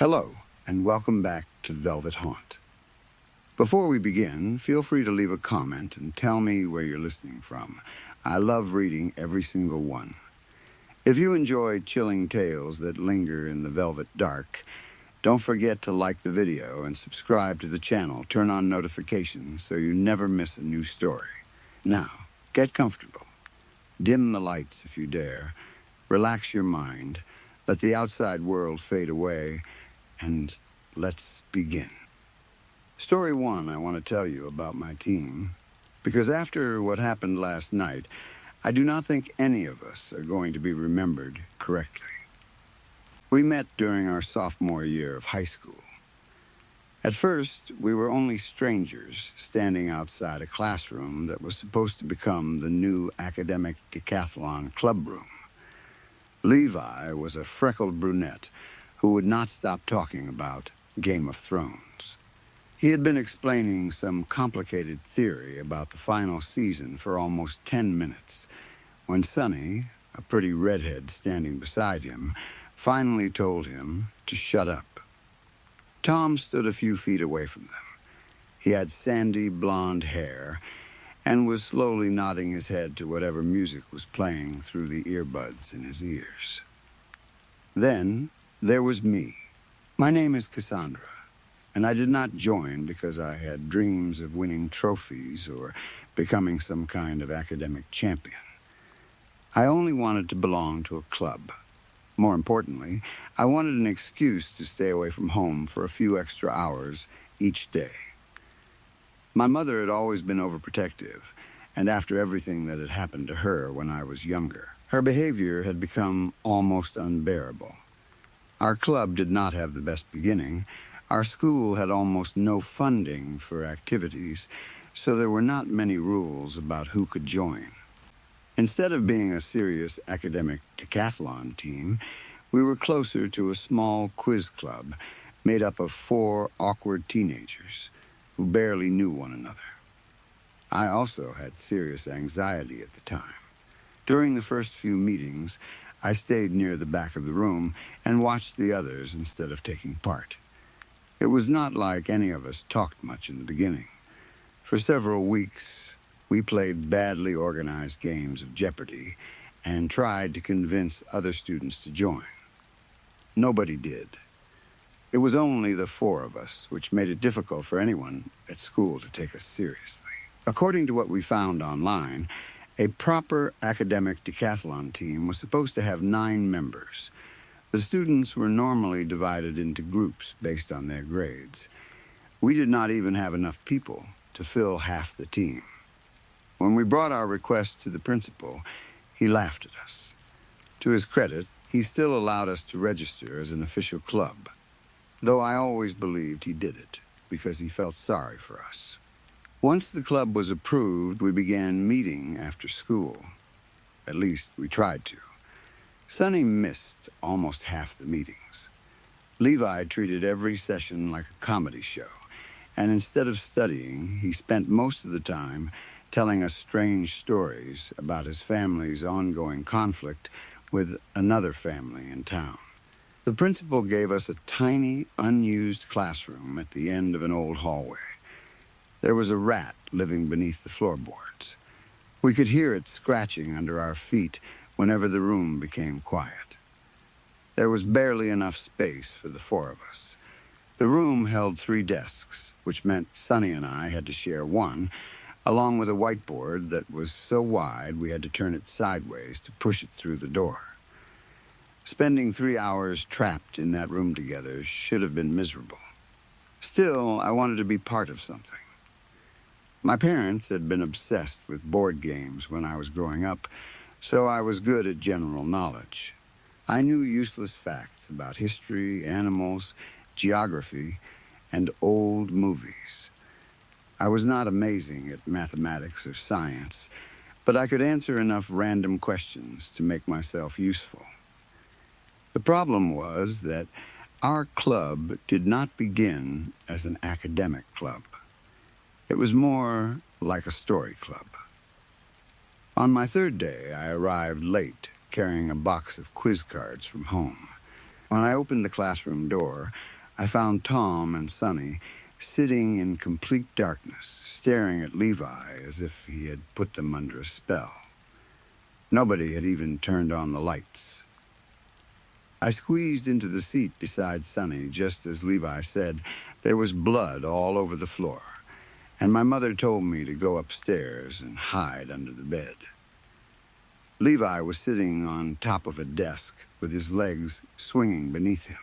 Hello, and welcome back to Velvet Haunt. Before we begin, feel free to leave a comment and tell me where you're listening from. I love reading every single one. If you enjoy chilling tales that linger in the velvet dark, don't forget to like the video and subscribe to the channel. Turn on notifications so you never miss a new story. Now, get comfortable. Dim the lights if you dare. Relax your mind. Let the outside world fade away. And let's begin. Story one, I want to tell you about my team, because after what happened last night, I do not think any of us are going to be remembered correctly. We met during our sophomore year of high school. At first, we were only strangers standing outside a classroom that was supposed to become the new academic decathlon club room. Levi was a freckled brunette who would not stop talking about Game of Thrones. He had been explaining some complicated theory about the final season for almost 10 minutes, when Sonny, a pretty redhead standing beside him, finally told him to shut up. Tom stood a few feet away from them. He had sandy blonde hair and was slowly nodding his head to whatever music was playing through the earbuds in his ears. Then there was me. My name is Cassandra, and I did not join because I had dreams of winning trophies or becoming some kind of academic champion. I only wanted to belong to a club. More importantly, I wanted an excuse to stay away from home for a few extra hours each day. My mother had always been overprotective, and after everything that had happened to her when I was younger, her behavior had become almost unbearable. Our club did not have the best beginning. Our school had almost no funding for activities, so there were not many rules about who could join. Instead of being a serious academic decathlon team, we were closer to a small quiz club made up of 4 awkward teenagers who barely knew one another. I also had serious anxiety at the time. During the first few meetings, I stayed near the back of the room and watched the others instead of taking part. It was not like any of us talked much in the beginning. For several weeks, we played badly organized games of Jeopardy and tried to convince other students to join. Nobody did. It was only the 4 of us, which made it difficult for anyone at school to take us seriously. According to what we found online, a proper academic decathlon team was supposed to have 9 members. The students were normally divided into groups based on their grades. We did not even have enough people to fill half the team. When we brought our request to the principal, he laughed at us. To his credit, he still allowed us to register as an official club, though I always believed he did it because he felt sorry for us. Once the club was approved, we began meeting after school. At least, we tried to. Sonny missed almost half the meetings. Levi treated every session like a comedy show, and instead of studying, he spent most of the time telling us strange stories about his family's ongoing conflict with another family in town. The principal gave us a tiny, unused classroom at the end of an old hallway. There was a rat living beneath the floorboards. We could hear it scratching under our feet whenever the room became quiet. There was barely enough space for the 4 of us. The room held 3 desks, which meant Sonny and I had to share one, along with a whiteboard that was so wide we had to turn it sideways to push it through the door. Spending 3 hours trapped in that room together should have been miserable. Still, I wanted to be part of something. My parents had been obsessed with board games when I was growing up, so I was good at general knowledge. I knew useless facts about history, animals, geography, and old movies. I was not amazing at mathematics or science, but I could answer enough random questions to make myself useful. The problem was that our club did not begin as an academic club. It was more like a story club. On my 3rd day, I arrived late, carrying a box of quiz cards from home. When I opened the classroom door, I found Tom and Sonny sitting in complete darkness, staring at Levi as if he had put them under a spell. Nobody had even turned on the lights. I squeezed into the seat beside Sonny just as Levi said there was blood all over the floor, and my mother told me to go upstairs and hide under the bed. Levi was sitting on top of a desk with his legs swinging beneath him.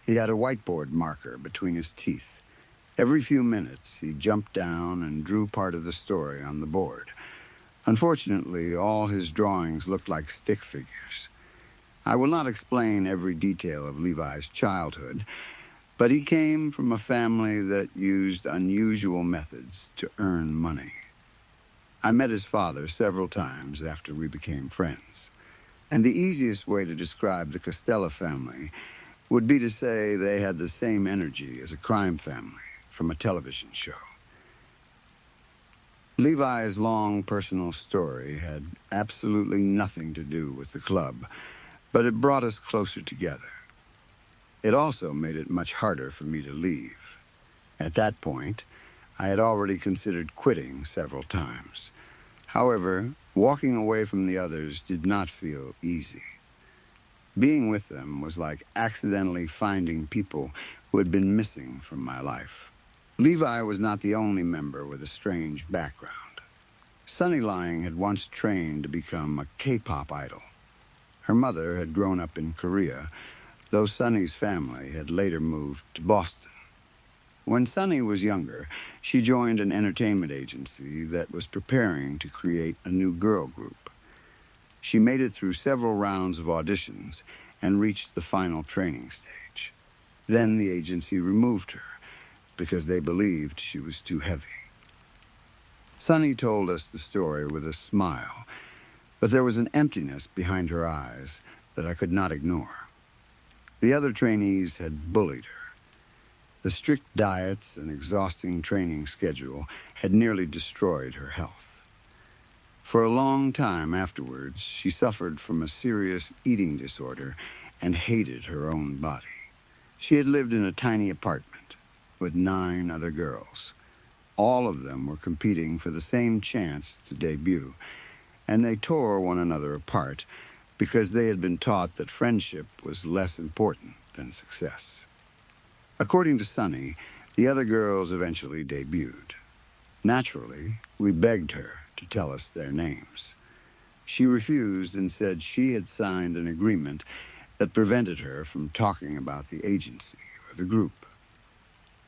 He had a whiteboard marker between his teeth. Every few minutes, he jumped down and drew part of the story on the board. Unfortunately, all his drawings looked like stick figures. I will not explain every detail of Levi's childhood, but he came from a family that used unusual methods to earn money. I met his father several times after we became friends, and the easiest way to describe the Costello family would be to say they had the same energy as a crime family from a television show. Levi's long personal story had absolutely nothing to do with the club, but it brought us closer together. It also made it much harder for me to leave. At that point, I had already considered quitting several times. However, walking away from the others did not feel easy. Being with them was like accidentally finding people who had been missing from my life. Levi was not the only member with a strange background. Sunny Lying had once trained to become a K-pop idol. Her mother had grown up in Korea, though Sunny's family had later moved to Boston. When Sunny was younger, she joined an entertainment agency that was preparing to create a new girl group. She made it through several rounds of auditions and reached the final training stage. Then the agency removed her because they believed she was too heavy. Sunny told us the story with a smile, but there was an emptiness behind her eyes that I could not ignore. The other trainees had bullied her. The strict diets and exhausting training schedule had nearly destroyed her health. For a long time afterwards, she suffered from a serious eating disorder and hated her own body. She had lived in a tiny apartment with 9 other girls. All of them were competing for the same chance to debut, and they tore one another apart because they had been taught that friendship was less important than success. According to Sunny, the other girls eventually debuted. Naturally, we begged her to tell us their names. She refused and said she had signed an agreement that prevented her from talking about the agency or the group.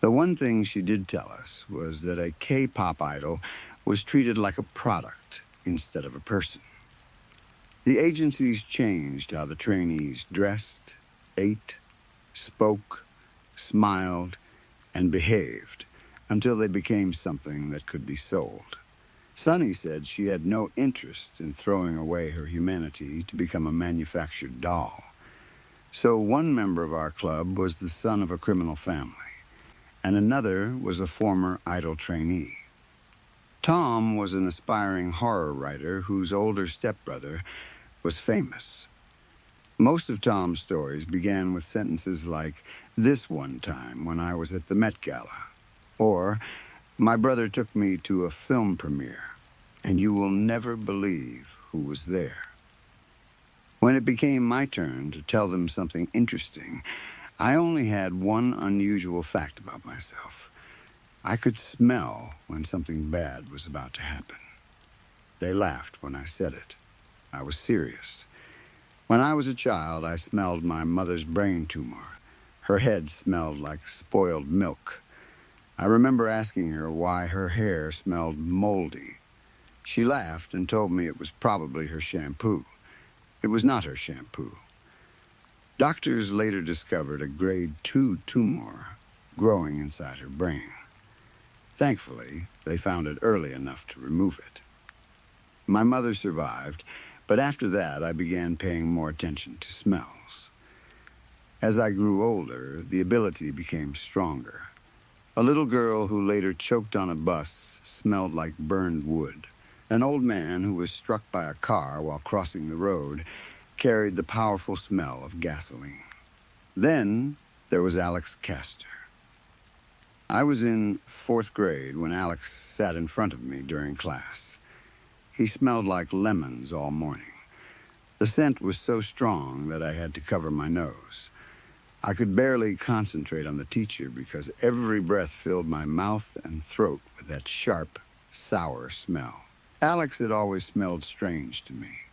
The one thing she did tell us was that a K-pop idol was treated like a product instead of a person. The agencies changed how the trainees dressed, ate, spoke, smiled, and behaved until they became something that could be sold. Sunny said she had no interest in throwing away her humanity to become a manufactured doll. So one member of our club was the son of a criminal family, and another was a former idol trainee. Tom was an aspiring horror writer whose older stepbrother was famous. Most of Tom's stories began with sentences like, "This one time when I was at the Met Gala," or "My brother took me to a film premiere, and you will never believe who was there." When it became my turn to tell them something interesting, I only had one unusual fact about myself. I could smell when something bad was about to happen. They laughed when I said it. I was serious. When I was a child, I smelled my mother's brain tumor. Her head smelled like spoiled milk. I remember asking her why her hair smelled moldy. She laughed and told me it was probably her shampoo. It was not her shampoo. Doctors later discovered a grade 2 tumor growing inside her brain. Thankfully, they found it early enough to remove it. My mother survived, but after that I began paying more attention to smells. As I grew older, the ability became stronger. A little girl who later choked on a bus smelled like burned wood. An old man who was struck by a car while crossing the road carried the powerful smell of gasoline. Then there was Alex Castor. I was in fourth grade when Alex sat in front of me during class. He smelled like lemons all morning. The scent was so strong that I had to cover my nose. I could barely concentrate on the teacher because every breath filled my mouth and throat with that sharp, sour smell. Alex had always smelled strange to me.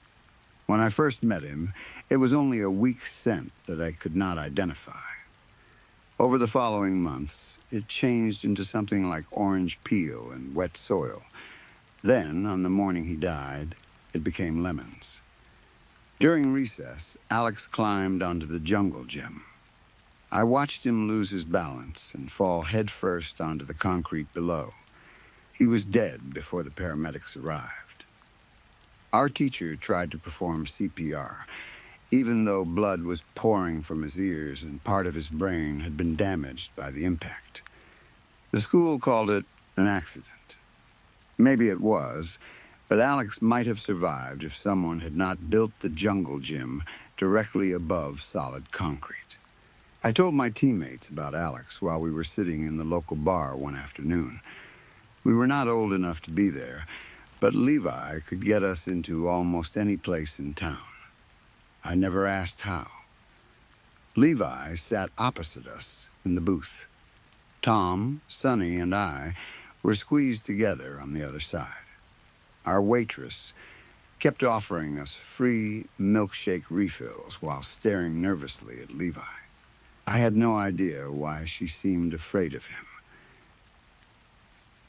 When I first met him, it was only a weak scent that I could not identify. Over the following months, it changed into something like orange peel and wet soil. Then, on the morning he died, it became lemons. During recess, Alex climbed onto the jungle gym. I watched him lose his balance and fall headfirst onto the concrete below. He was dead before the paramedics arrived. Our teacher tried to perform CPR, even though blood was pouring from his ears and part of his brain had been damaged by the impact. The school called it an accident. Maybe it was, but Alex might have survived if someone had not built the jungle gym directly above solid concrete. I told my teammates about Alex while we were sitting in the local bar one afternoon. We were not old enough to be there, but Levi could get us into almost any place in town. I never asked how. Levi sat opposite us in the booth. Tom, Sonny, and I were squeezed together on the other side. Our waitress kept offering us free milkshake refills while staring nervously at Levi. I had no idea why she seemed afraid of him.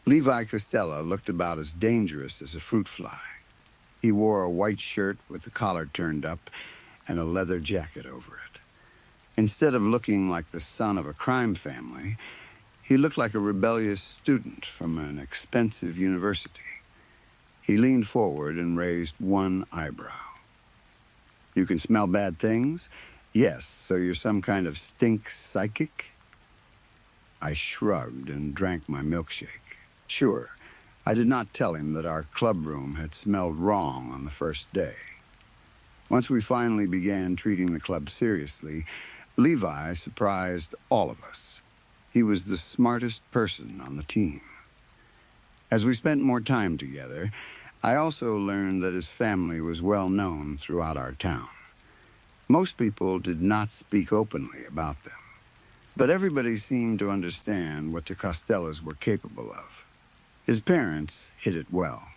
Levi Costello looked about as dangerous as a fruit fly. He wore a white shirt with the collar turned up and a leather jacket over it. Instead of looking like the son of a crime family, he looked like a rebellious student from an expensive university. He leaned forward and raised one eyebrow. "You can smell bad things? Yes, so you're some kind of stink psychic?" I shrugged and drank my milkshake. Sure, I did not tell him that our club room had smelled wrong on the first day. Once we finally began treating the club seriously, Levi surprised all of us. He was the smartest person on the team. As we spent more time together, I also learned that his family was well known throughout our town. Most people did not speak openly about them, but everybody seemed to understand what the Costellas were capable of. His parents hid it well.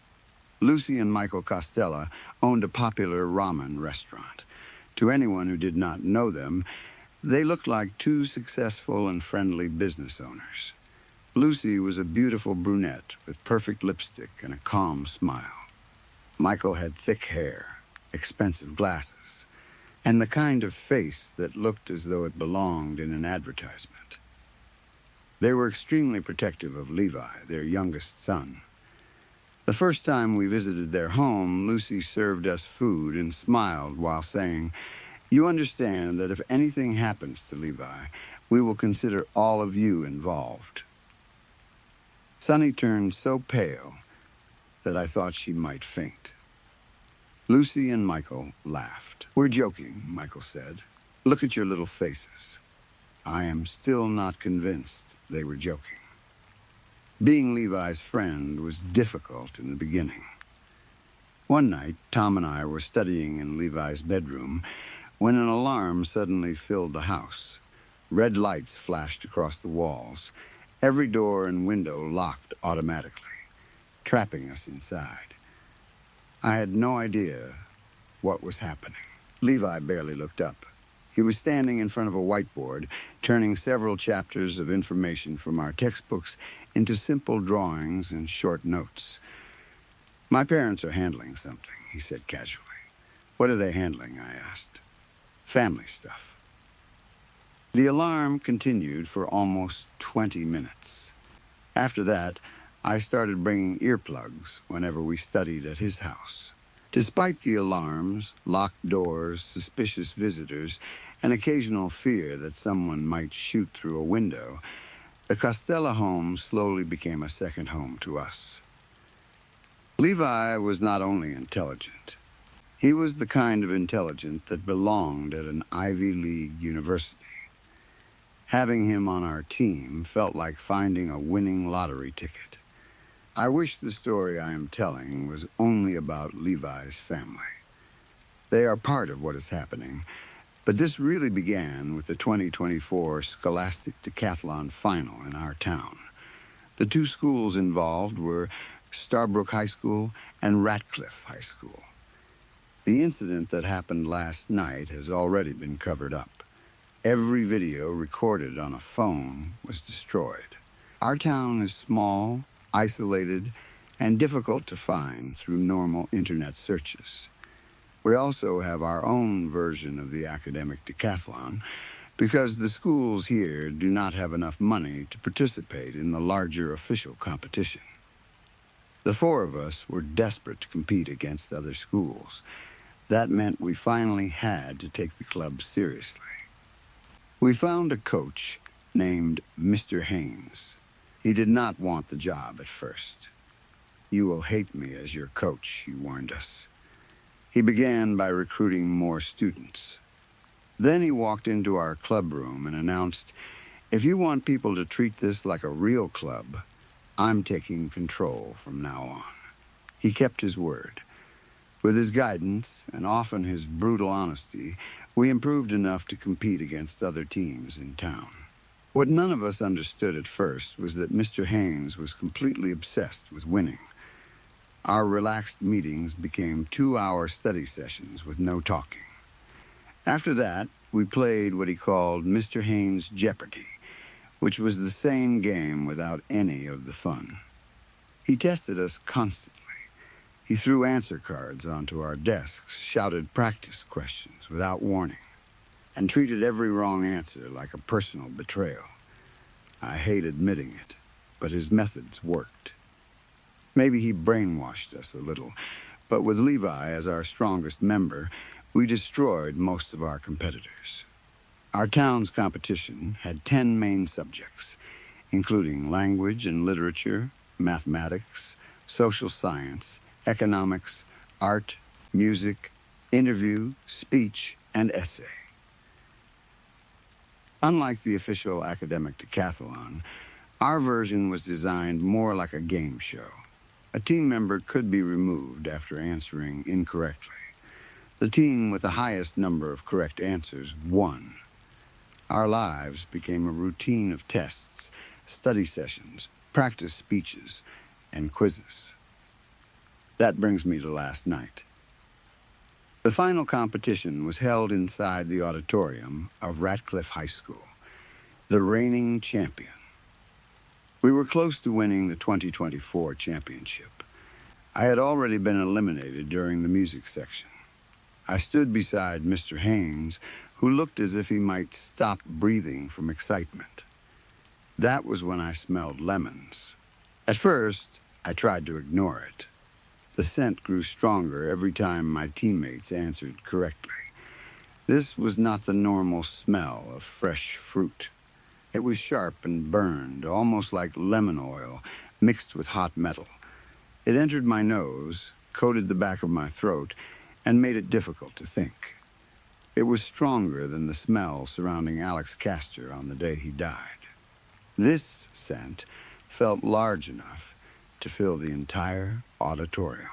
Lucy and Michael Costello owned a popular ramen restaurant. To anyone who did not know them, they looked like two successful and friendly business owners. Lucy was a beautiful brunette with perfect lipstick and a calm smile. Michael had thick hair, expensive glasses, and the kind of face that looked as though it belonged in an advertisement. They were extremely protective of Levi, their youngest son. The first time we visited their home, Lucy served us food and smiled while saying, "You understand that if anything happens to Levi, we will consider all of you involved." Sonny turned so pale that I thought she might faint. Lucy and Michael laughed. "We're joking," Michael said. "Look at your little faces." I am still not convinced they were joking. Being Levi's friend was difficult in the beginning. One night, Tom and I were studying in Levi's bedroom when an alarm suddenly filled the house. Red lights flashed across the walls. Every door and window locked automatically, trapping us inside. I had no idea what was happening. Levi barely looked up. He was standing in front of a whiteboard, turning several chapters of information from our textbooks into simple drawings and short notes. "My parents are handling something," he said casually. "What are they handling?" I asked. "Family stuff." The alarm continued for almost 20 minutes. After that, I started bringing earplugs whenever we studied at his house. Despite the alarms, locked doors, suspicious visitors, and occasional fear that someone might shoot through a window, the Costello home slowly became a second home to us. Levi was not only intelligent. He was the kind of intelligence that belonged at an Ivy League university. Having him on our team felt like finding a winning lottery ticket. I wish the story I am telling was only about Levi's family. They are part of what is happening, but this really began with the 2024 Scholastic Decathlon Final in our town. The two schools involved were Starbrook High School and Ratcliffe High School. The incident that happened last night has already been covered up. Every video recorded on a phone was destroyed. Our town is small, isolated, and difficult to find through normal internet searches. We also have our own version of the academic decathlon because the schools here do not have enough money to participate in the larger official competition. The four of us were desperate to compete against other schools. That meant we finally had to take the club seriously. We found a coach named Mr. Haynes. He did not want the job at first. "You will hate me as your coach," he warned us. He began by recruiting more students. Then he walked into our club room and announced, "If you want people to treat this like a real club, I'm taking control from now on." He kept his word. With his guidance, and often his brutal honesty, we improved enough to compete against other teams in town. What none of us understood at first was that Mr. Haynes was completely obsessed with winning. Our relaxed meetings became 2-hour study sessions with no talking. After that, we played what he called Mr. Haynes Jeopardy, which was the same game without any of the fun. He tested us constantly. He threw answer cards onto our desks, shouted practice questions without warning, and treated every wrong answer like a personal betrayal. I hate admitting it, but his methods worked. Maybe he brainwashed us a little, but with Levi as our strongest member, we destroyed most of our competitors. Our town's competition had 10 main subjects, including language and literature, mathematics, social science, economics, art, music, interview, speech, and essay. Unlike the official academic decathlon, our version was designed more like a game show. A team member could be removed after answering incorrectly. The team with the highest number of correct answers won. Our lives became a routine of tests, study sessions, practice speeches, and quizzes. That brings me to last night. The final competition was held inside the auditorium of Ratcliffe High School, the reigning champion. We were close to winning the 2024 championship. I had already been eliminated during the music section. I stood beside Mr. Haynes, who looked as if he might stop breathing from excitement. That was when I smelled lemons. At first, I tried to ignore it. The scent grew stronger every time my teammates answered correctly. This was not the normal smell of fresh fruit. It was sharp and burned, almost like lemon oil mixed with hot metal. It entered my nose, coated the back of my throat, and made it difficult to think. It was stronger than the smell surrounding Alex Castor on the day he died. This scent felt large enough to fill the entire auditorium.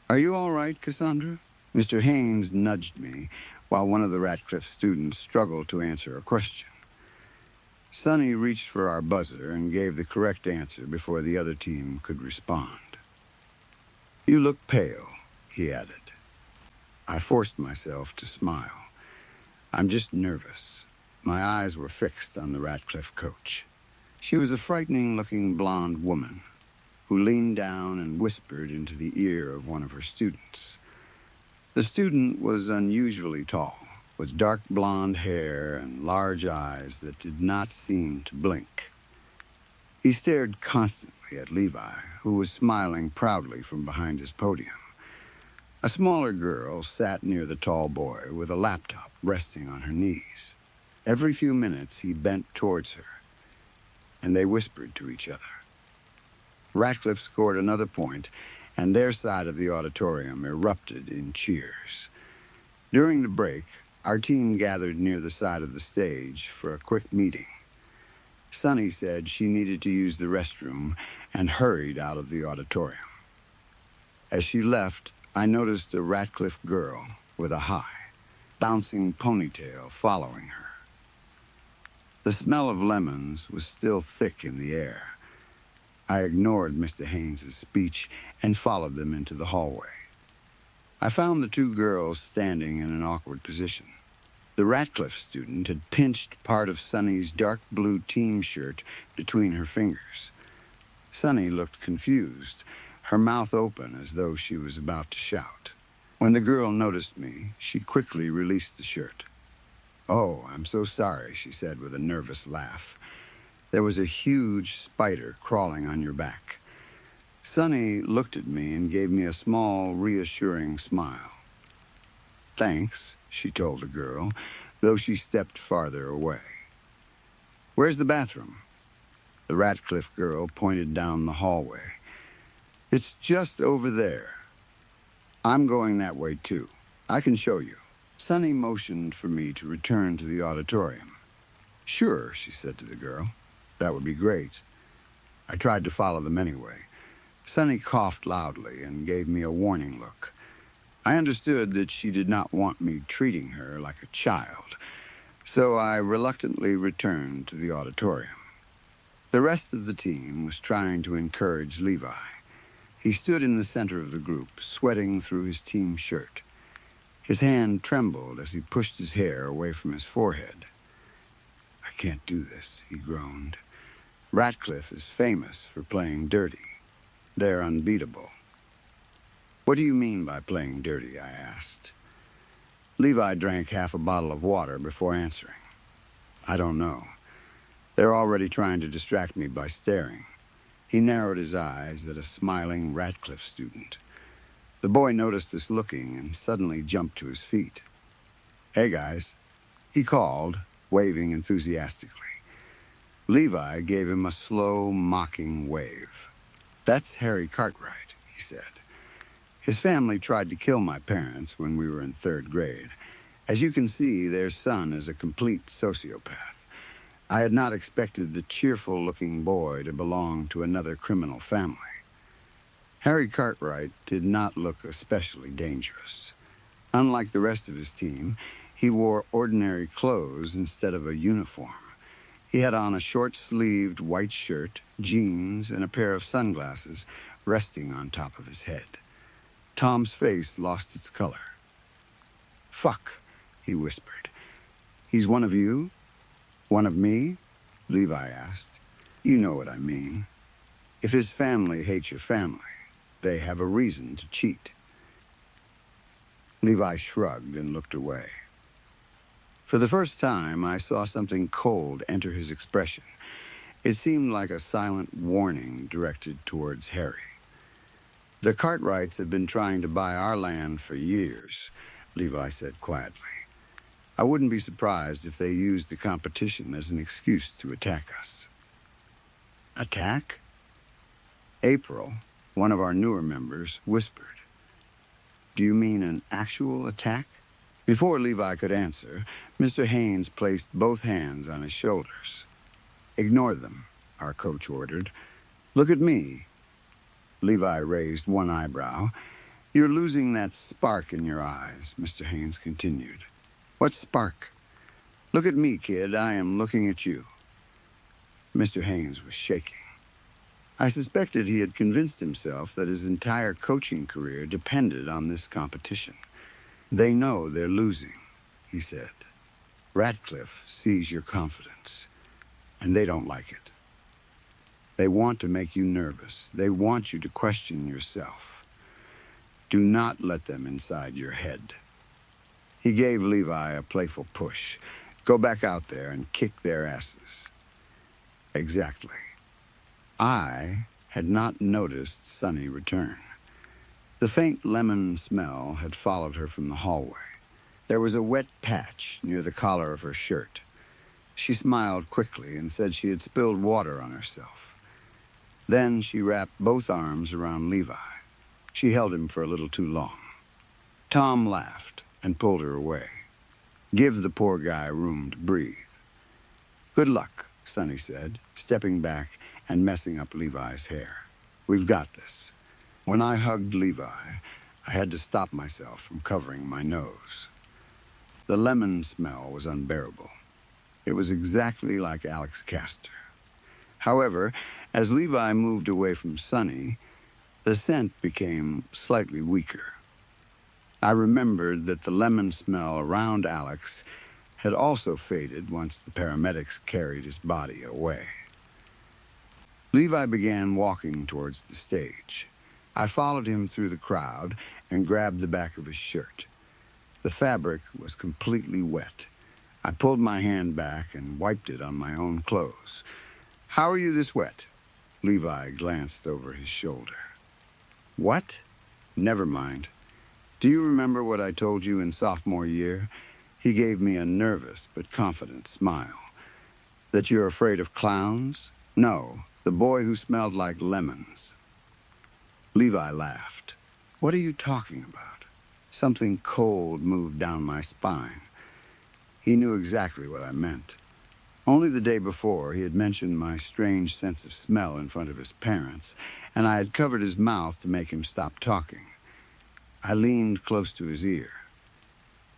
"Are you all right, Cassandra?" Mr. Haynes nudged me while one of the Ratcliffe students struggled to answer a question. Sonny reached for our buzzer and gave the correct answer before the other team could respond. "You look pale," he added. I forced myself to smile. "I'm just nervous." My eyes were fixed on the Ratcliffe coach. She was a frightening-looking blonde woman who leaned down and whispered into the ear of one of her students. The student was unusually tall, with dark blonde hair and large eyes that did not seem to blink. He stared constantly at Levi, who was smiling proudly from behind his podium. A smaller girl sat near the tall boy with a laptop resting on her knees. Every few minutes he bent towards her, and they whispered to each other. Ratcliffe scored another point, and their side of the auditorium erupted in cheers. During the break, Our team gathered near the side of the stage for a quick meeting. Sunny said she needed to use the restroom and hurried out of the auditorium. As she left, I noticed a Ratcliffe girl with a high, bouncing ponytail following her. The smell of lemons was still thick in the air. I ignored Mr. Haynes's speech and followed them into the hallway. I found the two girls standing in an awkward position. The Ratcliffe student had pinched part of Sunny's dark blue team shirt between her fingers. Sunny looked confused, her mouth open as though she was about to shout. When the girl noticed me, she quickly released the shirt. "Oh, I'm so sorry," she said with a nervous laugh. "There was a huge spider crawling on your back." Sunny looked at me and gave me a small, reassuring smile. "Thanks," she told the girl, though she stepped farther away. "Where's the bathroom?" The Ratcliffe girl pointed down the hallway. "It's just over there." "I'm going that way, too. I can show you." Sunny motioned for me to return to the auditorium. "Sure," she said to the girl. "That would be great." I tried to follow them anyway. Sunny coughed loudly and gave me a warning look. I understood that she did not want me treating her like a child, so I reluctantly returned to the auditorium. The rest of the team was trying to encourage Levi. He stood in the center of the group, sweating through his team shirt. His hand trembled as he pushed his hair away from his forehead. "I can't do this," he groaned. "Ratcliffe is famous for playing dirty. They're unbeatable." "What do you mean by playing dirty?" I asked. Levi drank half a bottle of water before answering. "I don't know. They're already trying to distract me by staring." He narrowed his eyes at a smiling Ratcliffe student. The boy noticed us looking and suddenly jumped to his feet. "Hey, guys," he called, waving enthusiastically. Levi gave him a slow, mocking wave. "That's Harry Cartwright," he said. "His family tried to kill my parents when we were in third grade. As you can see, their son is a complete sociopath. I had not expected the cheerful-looking boy to belong to another criminal family." Harry Cartwright did not look especially dangerous. Unlike the rest of his team, he wore ordinary clothes instead of a uniform. He had on a short-sleeved white shirt, jeans, and a pair of sunglasses resting on top of his head. Tom's face lost its color. "Fuck," he whispered. "He's one of you?" "One of me?" Levi asked. "You know what I mean. If his family hates your family, they have a reason to cheat." Levi shrugged and looked away. For the first time, I saw something cold enter his expression. It seemed like a silent warning directed towards Harry. "The Cartwrights have been trying to buy our land for years," Levi said quietly. "I wouldn't be surprised if they used the competition as an excuse to attack us." "Attack?" April, one of our newer members, whispered. "Do you mean an actual attack?" Before Levi could answer, Mr. Haynes placed both hands on his shoulders. "Ignore them," our coach ordered. "Look at me." Levi raised one eyebrow. "You're losing that spark in your eyes," Mr. Haynes continued. "What spark?" "Look at me, kid. I am looking at you." Mr. Haynes was shaking. I suspected he had convinced himself that his entire coaching career depended on this competition. "They know they're losing," he said. "Ratcliffe sees your confidence, and they don't like it. They want to make you nervous. They want you to question yourself. Do not let them inside your head." He gave Levi a playful push. "Go back out there and kick their asses." Exactly. I had not noticed Sunny return. The faint lemon smell had followed her from the hallway. There was a wet patch near the collar of her shirt. She smiled quickly and said she had spilled water on herself. Then she wrapped both arms around Levi. She held him for a little too long. Tom laughed and pulled her away. Give the poor guy room to breathe. Good luck, Sonny said, stepping back and messing up Levi's hair. We've got this. When I hugged Levi, I had to stop myself from covering my nose. The lemon smell was unbearable. It was exactly like Alex Castor. However, as Levi moved away from Sonny, the scent became slightly weaker. I remembered that the lemon smell around Alex had also faded once the paramedics carried his body away. Levi began walking towards the stage. I followed him through the crowd and grabbed the back of his shirt. The fabric was completely wet. I pulled my hand back and wiped it on my own clothes. How are you this wet? Levi glanced over his shoulder. What? Never mind. Do you remember what I told you in sophomore year? He gave me a nervous but confident smile. That you're afraid of clowns? No, the boy who smelled like lemons. Levi laughed. What are you talking about? Something cold moved down my spine. He knew exactly what I meant. Only the day before, he had mentioned my strange sense of smell in front of his parents, and I had covered his mouth to make him stop talking. I leaned close to his ear.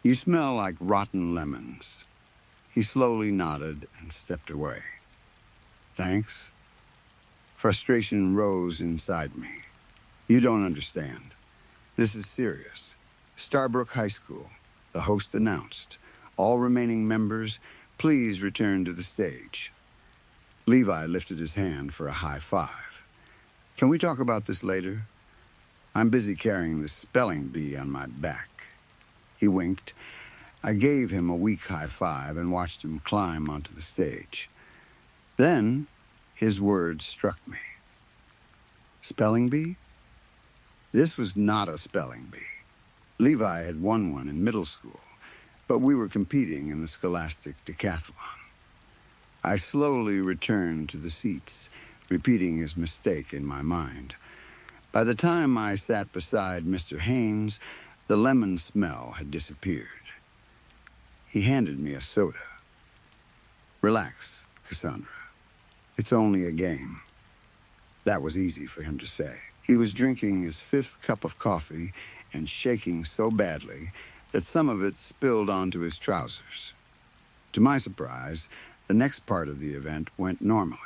You smell like rotten lemons. He slowly nodded and stepped away. Thanks. Frustration rose inside me. You don't understand. This is serious. Starbrook High School, the host announced. All remaining members, please return to the stage. Levi lifted his hand for a high five. Can we talk about this later? I'm busy carrying this spelling bee on my back. He winked. I gave him a weak high five and watched him climb onto the stage. Then, his words struck me. Spelling bee? This was not a spelling bee. Levi had won one in middle school, but we were competing in the scholastic decathlon. I slowly returned to the seats, repeating his mistake in my mind. By the time I sat beside Mr. Haynes, the lemon smell had disappeared. He handed me a soda. Relax, Cassandra. It's only a game. That was easy for him to say. He was drinking his fifth cup of coffee and shaking so badly that some of it spilled onto his trousers. To my surprise, the next part of the event went normally.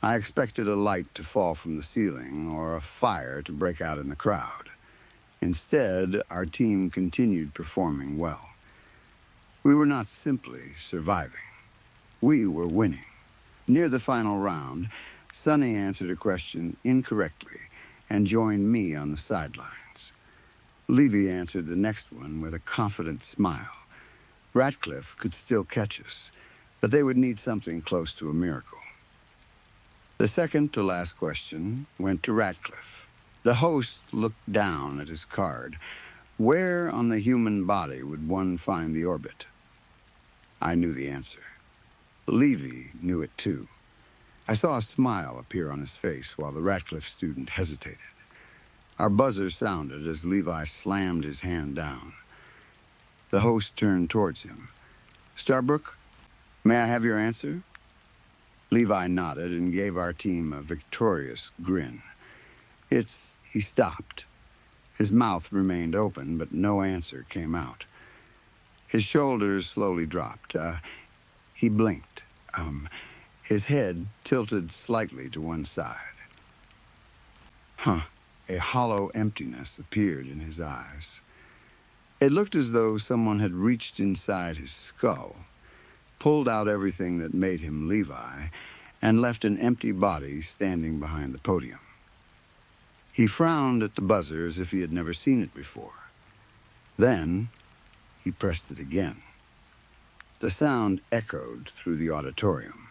I expected a light to fall from the ceiling or a fire to break out in the crowd. Instead, our team continued performing well. We were not simply surviving. We were winning. Near the final round, Sonny answered a question incorrectly and joined me on the sidelines. Levy answered the next one with a confident smile. Ratcliffe could still catch us, but they would need something close to a miracle. The second to last question went to Ratcliffe. The host looked down at his card. Where on the human body would one find the orbit? I knew the answer. Levy knew it too. I saw a smile appear on his face while the Ratcliffe student hesitated. Our buzzer sounded as Levi slammed his hand down. The host turned towards him. Starbrook, may I have your answer? Levi nodded and gave our team a victorious grin. He stopped. His mouth remained open, but no answer came out. His shoulders slowly dropped. He blinked. His head tilted slightly to one side. A hollow emptiness appeared in his eyes. It looked as though someone had reached inside his skull, pulled out everything that made him Levi, and left an empty body standing behind the podium. He frowned at the buzzer as if he had never seen it before. Then, he pressed it again. The sound echoed through the auditorium.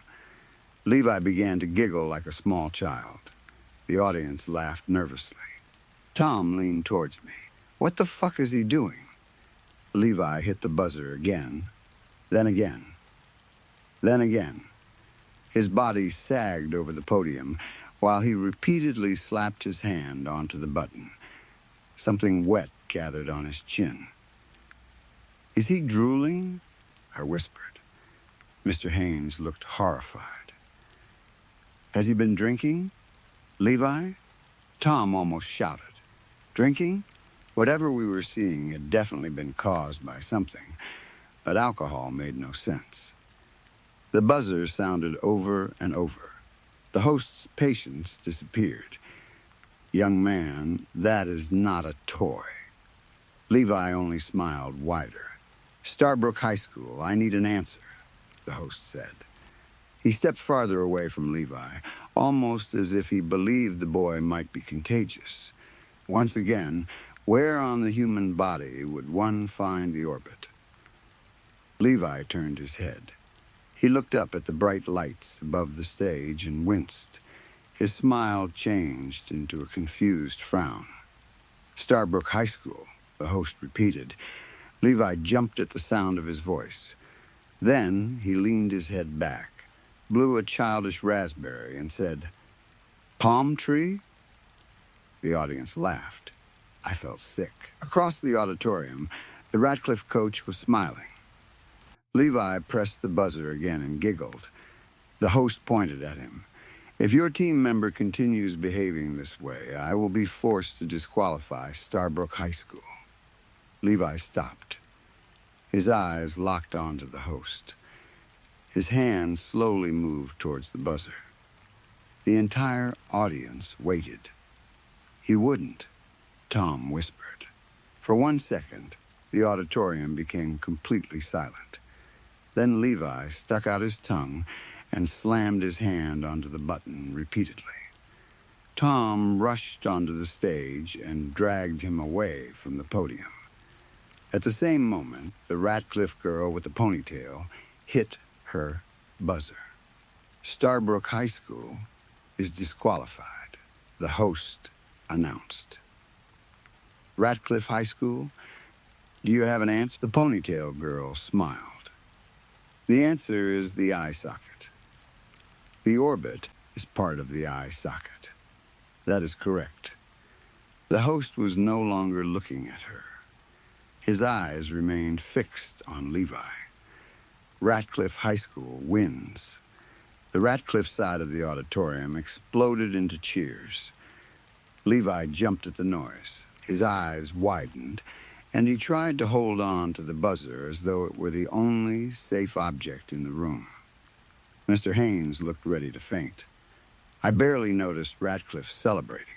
Levi began to giggle like a small child. The audience laughed nervously. Tom leaned towards me. What the fuck is he doing? Levi hit the buzzer again, then again, then again. His body sagged over the podium while he repeatedly slapped his hand onto the button. Something wet gathered on his chin. Is he drooling? I whispered. Mr. Haynes looked horrified. Has he been drinking? Levi? Tom almost shouted. Drinking? Whatever we were seeing had definitely been caused by something, but alcohol made no sense. The buzzer sounded over and over. The host's patience disappeared. Young man, that is not a toy. Levi only smiled wider. Starbrook High School, I need an answer, the host said. He stepped farther away from Levi, almost as if he believed the boy might be contagious. Once again, where on the human body would one find the orbit? Levi turned his head. He looked up at the bright lights above the stage and winced. His smile changed into a confused frown. Starbrook High School, the host repeated. Levi jumped at the sound of his voice. Then he leaned his head back, blew a childish raspberry, and said, Palm tree? The audience laughed. I felt sick. Across the auditorium, the Radcliffe coach was smiling. Levi pressed the buzzer again and giggled. The host pointed at him. If your team member continues behaving this way, I will be forced to disqualify Starbrook High School. Levi stopped. His eyes locked onto the host. His hand slowly moved towards the buzzer. The entire audience waited. He wouldn't, Tom whispered. For 1 second, the auditorium became completely silent. Then Levi stuck out his tongue and slammed his hand onto the button repeatedly. Tom rushed onto the stage and dragged him away from the podium. At the same moment, the Radcliffe girl with the ponytail hit her buzzer. Starbrook High School is disqualified, the host announced. Radcliffe High School, do you have an answer? The ponytail girl smiled. The answer is the eye socket. The orbit is part of the eye socket. That is correct. The host was no longer looking at her. His eyes remained fixed on Levi. Radcliffe High School wins. The Radcliffe side of the auditorium exploded into cheers. Levi jumped at the noise. His eyes widened, and he tried to hold on to the buzzer as though it were the only safe object in the room. Mr. Haynes looked ready to faint. I barely noticed Radcliffe celebrating.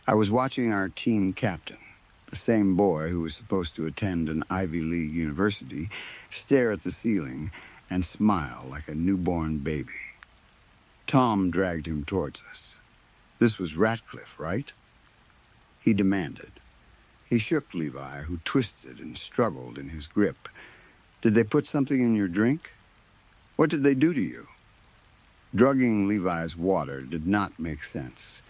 I was watching our team captain, the same boy who was supposed to attend an Ivy League university, stare at the ceiling and smile like a newborn baby. Tom dragged him towards us. This was Radcliffe, right? He demanded. He shook Levi, who twisted and struggled in his grip. Did they put something in your drink? What did they do to you? Drugging Levi's water did not make sense.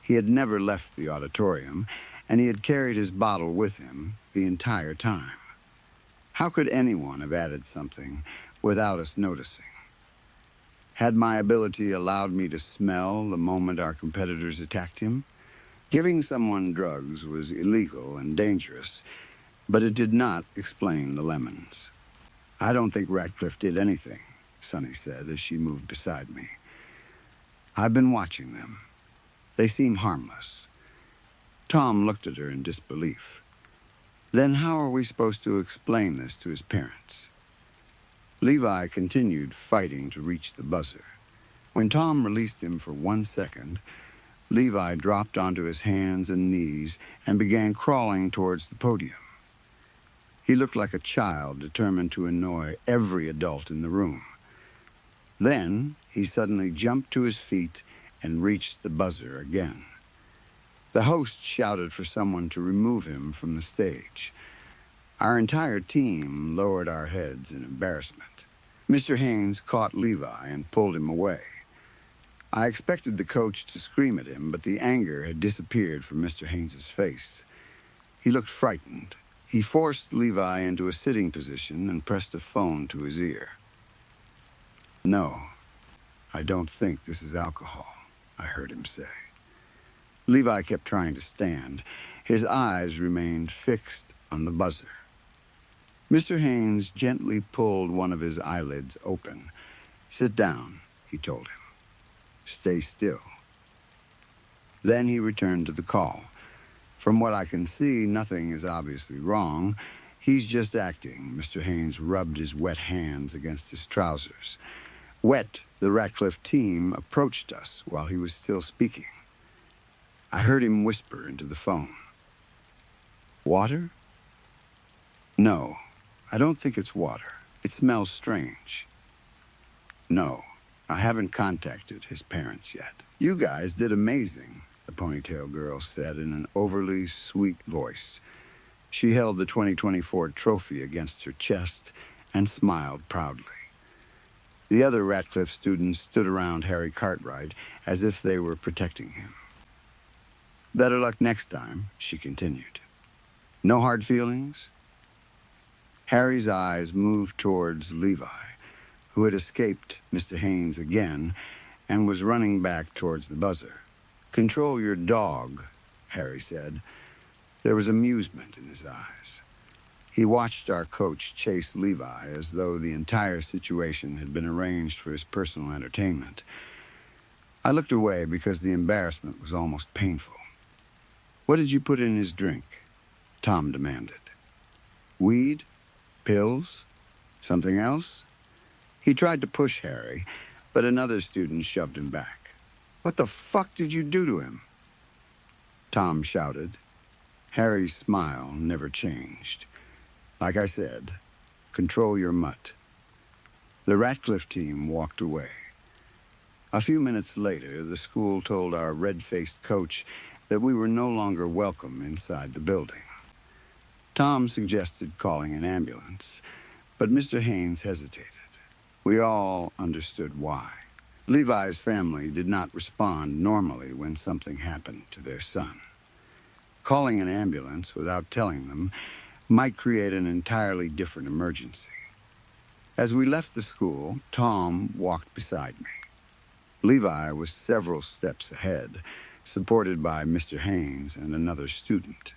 He had never left the auditorium, and he had carried his bottle with him the entire time. How could anyone have added something without us noticing? Had my ability allowed me to smell the moment our competitors attacked him? Giving someone drugs was illegal and dangerous, but it did not explain the lemons. I don't think Radcliffe did anything, Sonny said as she moved beside me. I've been watching them. They seem harmless. Tom looked at her in disbelief. Then how are we supposed to explain this to his parents? Levi continued fighting to reach the buzzer. When Tom released him for 1 second, Levi dropped onto his hands and knees and began crawling towards the podium. He looked like a child determined to annoy every adult in the room. Then he suddenly jumped to his feet and reached the buzzer again. The host shouted for someone to remove him from the stage. Our entire team lowered our heads in embarrassment. Mr. Haynes caught Levi and pulled him away. I expected the coach to scream at him, but the anger had disappeared from Mr. Haynes's face. He looked frightened. He forced Levi into a sitting position and pressed a phone to his ear. No, I don't think this is alcohol, I heard him say. Levi kept trying to stand. His eyes remained fixed on the buzzer. Mr. Haynes gently pulled one of his eyelids open. "Sit down," he told him. "Stay still." Then he returned to the call. "From what I can see, nothing is obviously wrong. He's just acting." Mr. Haynes rubbed his wet hands against his trousers. Wet, the Ratcliffe team approached us while he was still speaking. I heard him whisper into the phone. "Water?" "No, I don't think it's water. It smells strange." "No, I haven't contacted his parents yet." "You guys did amazing," the ponytail girl said in an overly sweet voice. She held the 2024 trophy against her chest and smiled proudly. The other Ratcliffe students stood around Harry Cartwright as if they were protecting him. "Better luck next time," she continued. "No hard feelings?" Harry's eyes moved towards Levi, who had escaped Mr. Haynes again and was running back towards the buzzer. "Control your dog," Harry said. There was amusement in his eyes. He watched our coach chase Levi as though the entire situation had been arranged for his personal entertainment. I looked away because the embarrassment was almost painful. "What did you put in his drink?" Tom demanded. "Weed? Pills? Something else?" He tried to push Harry, but another student shoved him back. "What the fuck did you do to him?" Tom shouted. Harry's smile never changed. "Like I said, control your mutt." The Ratcliffe team walked away. A few minutes later, the school told our red-faced coach that we were no longer welcome inside the building. Tom suggested calling an ambulance, but Mr. Haynes hesitated. We all understood why. Levi's family did not respond normally when something happened to their son. Calling an ambulance without telling them might create an entirely different emergency. As we left the school, Tom walked beside me. Levi was several steps ahead, supported by Mr. Haynes and another student.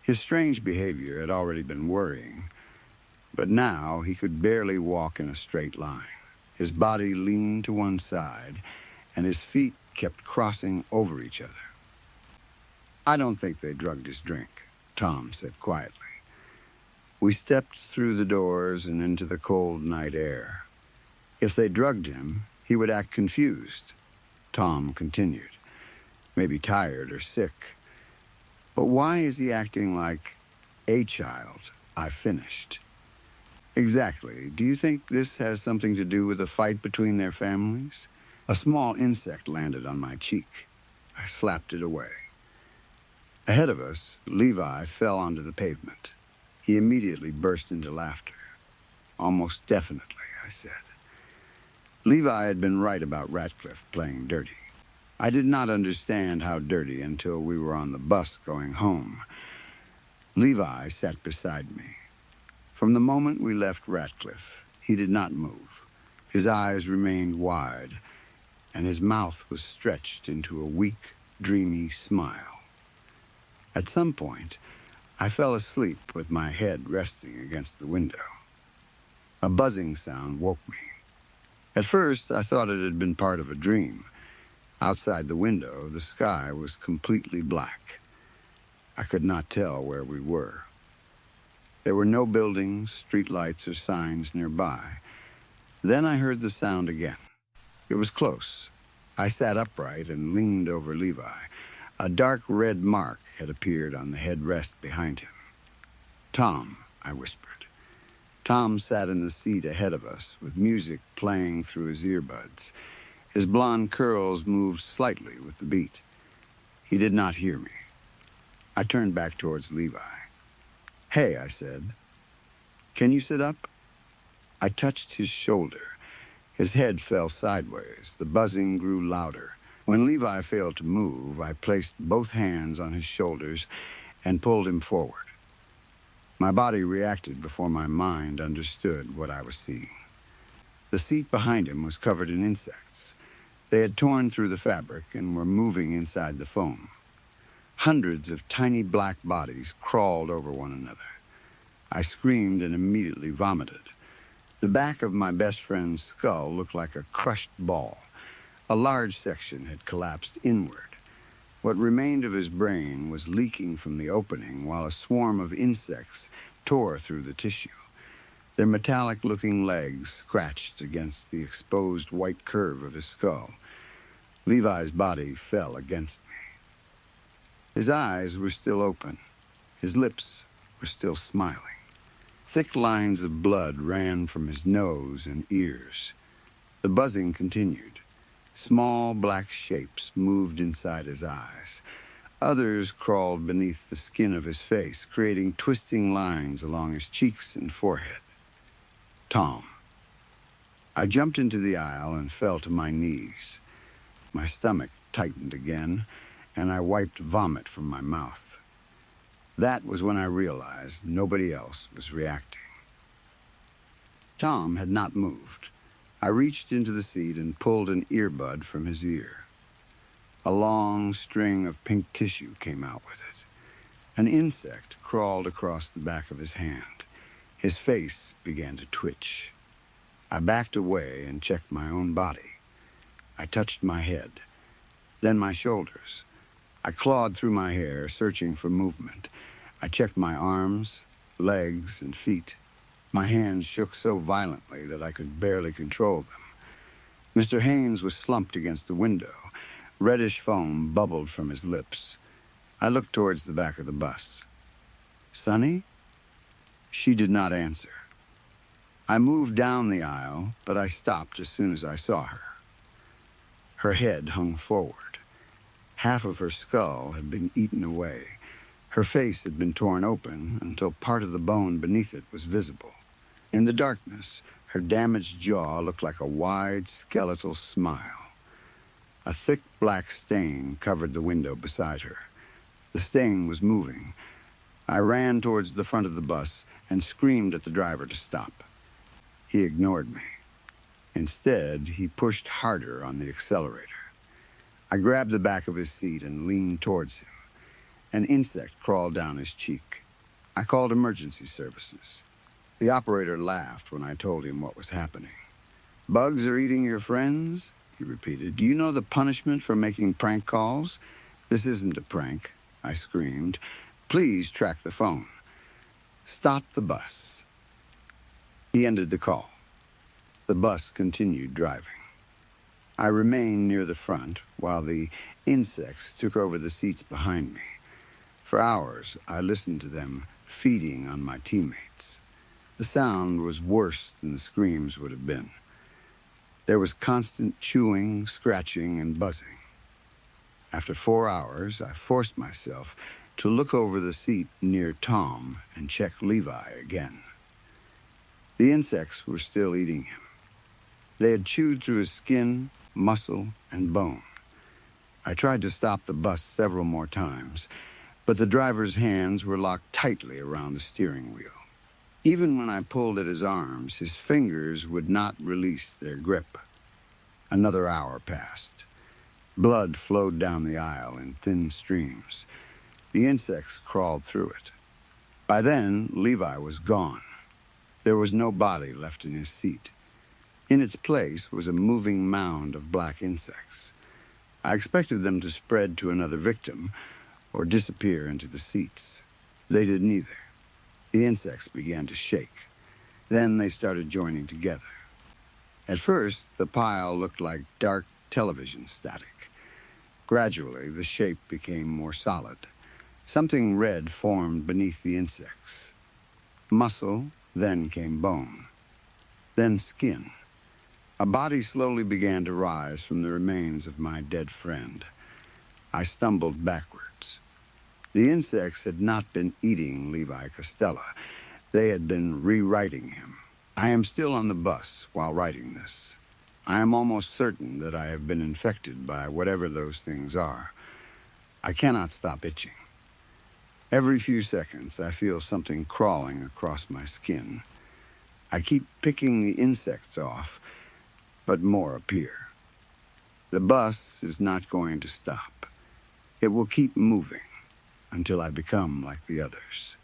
His strange behavior had already been worrying, but now he could barely walk in a straight line. His body leaned to one side, and his feet kept crossing over each other. "I don't think they drugged his drink," Tom said quietly. We stepped through the doors and into the cold night air. "If they drugged him, he would act confused," Tom continued. "Maybe tired or sick. But why is he acting like a child?" I finished. "Exactly. Do you think this has something to do with a fight between their families?" A small insect landed on my cheek. I slapped it away. Ahead of us, Levi fell onto the pavement. He immediately burst into laughter. "Almost definitely," I said. Levi had been right about Ratcliffe playing dirty. I did not understand how dirty until we were on the bus going home. Levi sat beside me. From the moment we left Ratcliffe, he did not move. His eyes remained wide, and his mouth was stretched into a weak, dreamy smile. At some point, I fell asleep with my head resting against the window. A buzzing sound woke me. At first, I thought it had been part of a dream. Outside the window, the sky was completely black. I could not tell where we were. There were no buildings, streetlights, or signs nearby. Then I heard the sound again. It was close. I sat upright and leaned over Levi. A dark red mark had appeared on the headrest behind him. "Tom," I whispered. Tom sat in the seat ahead of us, with music playing through his earbuds. His blonde curls moved slightly with the beat. He did not hear me. I turned back towards Levi. "Hey," I said. "Can you sit up?" I touched his shoulder. His head fell sideways. The buzzing grew louder. When Levi failed to move, I placed both hands on his shoulders and pulled him forward. My body reacted before my mind understood what I was seeing. The seat behind him was covered in insects. They had torn through the fabric and were moving inside the foam. Hundreds of tiny black bodies crawled over one another. I screamed and immediately vomited. The back of my best friend's skull looked like a crushed ball. A large section had collapsed inward. What remained of his brain was leaking from the opening while a swarm of insects tore through the tissue. Their metallic-looking legs scratched against the exposed white curve of his skull. Levi's body fell against me. His eyes were still open. His lips were still smiling. Thick lines of blood ran from his nose and ears. The buzzing continued. Small black shapes moved inside his eyes. Others crawled beneath the skin of his face, creating twisting lines along his cheeks and forehead. Tom. I jumped into the aisle and fell to my knees. My stomach tightened again, and I wiped vomit from my mouth. That was when I realized nobody else was reacting. Tom had not moved. I reached into the seat and pulled an earbud from his ear. A long string of pink tissue came out with it. An insect crawled across the back of his hand. His face began to twitch. I backed away and checked my own body. I touched my head, then my shoulders. I clawed through my hair, searching for movement. I checked my arms, legs, and feet. My hands shook so violently that I could barely control them. Mr. Haynes was slumped against the window. Reddish foam bubbled from his lips. I looked towards the back of the bus. Sunny? She did not answer. I moved down the aisle, but I stopped as soon as I saw her. Her head hung forward. Half of her skull had been eaten away. Her face had been torn open until part of the bone beneath it was visible. In the darkness, her damaged jaw looked like a wide, skeletal smile. A thick black stain covered the window beside her. The stain was moving. I ran towards the front of the bus and screamed at the driver to stop. He ignored me. Instead, he pushed harder on the accelerator. I grabbed the back of his seat and leaned towards him. An insect crawled down his cheek. I called emergency services. The operator laughed when I told him what was happening. Bugs are eating your friends? He repeated. Do you know the punishment for making prank calls? This isn't a prank, I screamed. Please track the phone. Stop the bus. He ended the call. The bus continued driving. I remained near the front while the insects took over the seats behind me. For hours, I listened to them feeding on my teammates. The sound was worse than the screams would have been. There was constant chewing, scratching, and buzzing. After 4 hours, I forced myself to look over the seat near Tom and check Levi again. The insects were still eating him. They had chewed through his skin, muscle, and bone. I tried to stop the bus several more times, but the driver's hands were locked tightly around the steering wheel. Even when I pulled at his arms, his fingers would not release their grip. Another hour passed. Blood flowed down the aisle in thin streams. The insects crawled through it. By then, Levi was gone. There was no body left in his seat. In its place was a moving mound of black insects. I expected them to spread to another victim or disappear into the seats. They did neither. The insects began to shake. Then they started joining together. At first, the pile looked like dark television static. Gradually, the shape became more solid. Something red formed beneath the insects. Muscle, then came bone. Then skin. A body slowly began to rise from the remains of my dead friend. I stumbled backwards. The insects had not been eating Levi Costello. They had been rewriting him. I am still on the bus while writing this. I am almost certain that I have been infected by whatever those things are. I cannot stop itching. Every few seconds, I feel something crawling across my skin. I keep picking the insects off, but more appear. The bus is not going to stop. It will keep moving until I become like the others.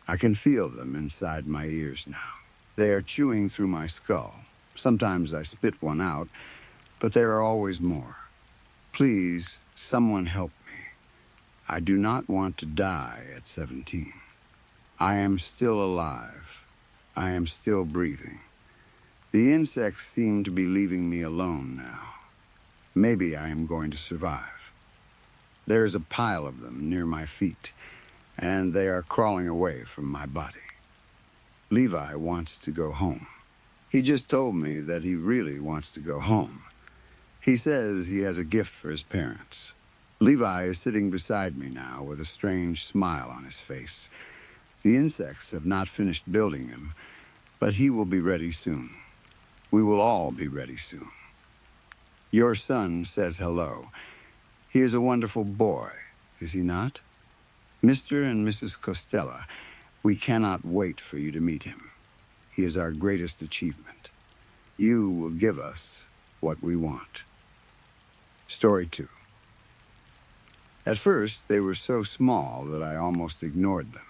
I can feel them inside my ears now. They are chewing through my skull. Sometimes I spit one out, but there are always more. Please, someone help me. I do not want to die at 17. I am still alive. I am still breathing. The insects seem to be leaving me alone now. Maybe I am going to survive. There is a pile of them near my feet, and they are crawling away from my body. Levi wants to go home. He just told me that he really wants to go home. He says he has a gift for his parents. Levi is sitting beside me now with a strange smile on his face. The insects have not finished building him, but he will be ready soon. We will all be ready soon. Your son says hello. He is a wonderful boy, is he not? Mr. and Mrs. Costella, we cannot wait for you to meet him. He is our greatest achievement. You will give us what we want. Story 2. At first, they were so small that I almost ignored them.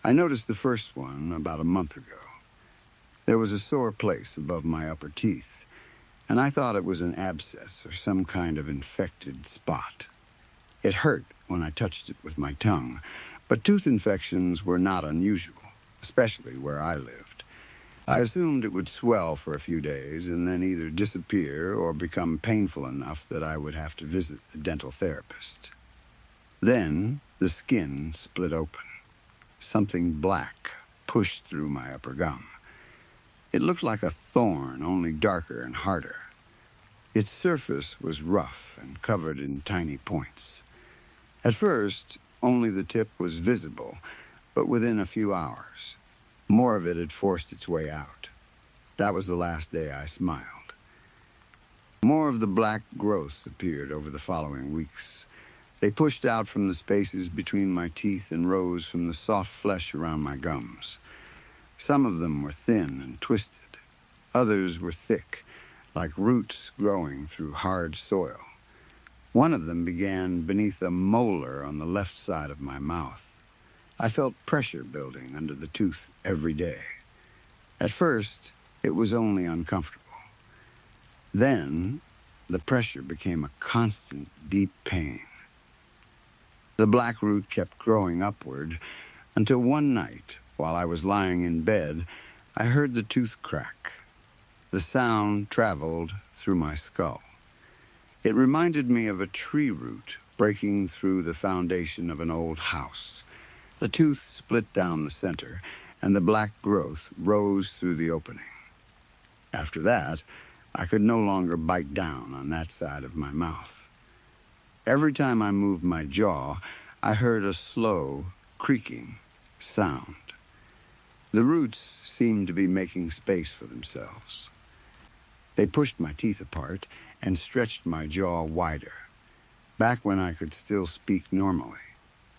I noticed the first one about a month ago. There was a sore place above my upper teeth, and I thought it was an abscess or some kind of infected spot. It hurt when I touched it with my tongue, but tooth infections were not unusual, especially where I lived. I assumed it would swell for a few days and then either disappear or become painful enough that I would have to visit the dental therapist. Then the skin split open. Something black pushed through my upper gum. It looked like a thorn, only darker and harder. Its surface was rough and covered in tiny points. At first, only the tip was visible, but within a few hours, more of it had forced its way out. That was the last day I smiled. More of the black growths appeared over the following weeks. They pushed out from the spaces between my teeth and rose from the soft flesh around my gums. Some of them were thin and twisted. Others were thick, like roots growing through hard soil. One of them began beneath a molar on the left side of my mouth. I felt pressure building under the tooth every day. At first, it was only uncomfortable. Then, the pressure became a constant, deep pain. The black root kept growing upward until one night, while I was lying in bed, I heard the tooth crack. The sound traveled through my skull. It reminded me of a tree root breaking through the foundation of an old house. The tooth split down the center, and the black growth rose through the opening. After that, I could no longer bite down on that side of my mouth. Every time I moved my jaw, I heard a slow, creaking sound. The roots seemed to be making space for themselves. They pushed my teeth apart and stretched my jaw wider, back when I could still speak normally.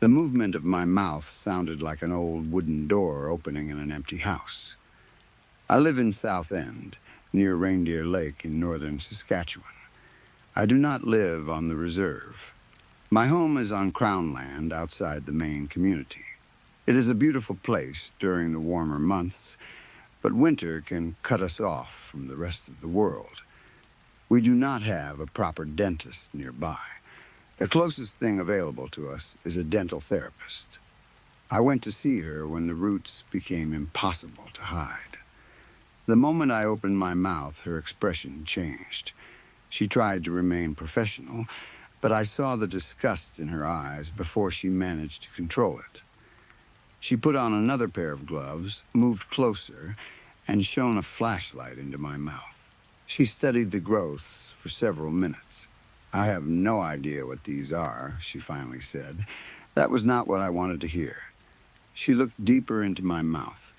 The movement of my mouth sounded like an old wooden door opening in an empty house. I live in South End, near Reindeer Lake in northern Saskatchewan. I do not live on the reserve. My home is on Crown land outside the main community. It is a beautiful place during the warmer months, but winter can cut us off from the rest of the world. We do not have a proper dentist nearby. The closest thing available to us is a dental therapist. I went to see her when the roots became impossible to hide. The moment I opened my mouth, her expression changed. She tried to remain professional, but I saw the disgust in her eyes before she managed to control it. She put on another pair of gloves, moved closer, and shone a flashlight into my mouth. She studied the growths for several minutes. "I have no idea what these are," she finally said. That was not what I wanted to hear. She looked deeper into my mouth,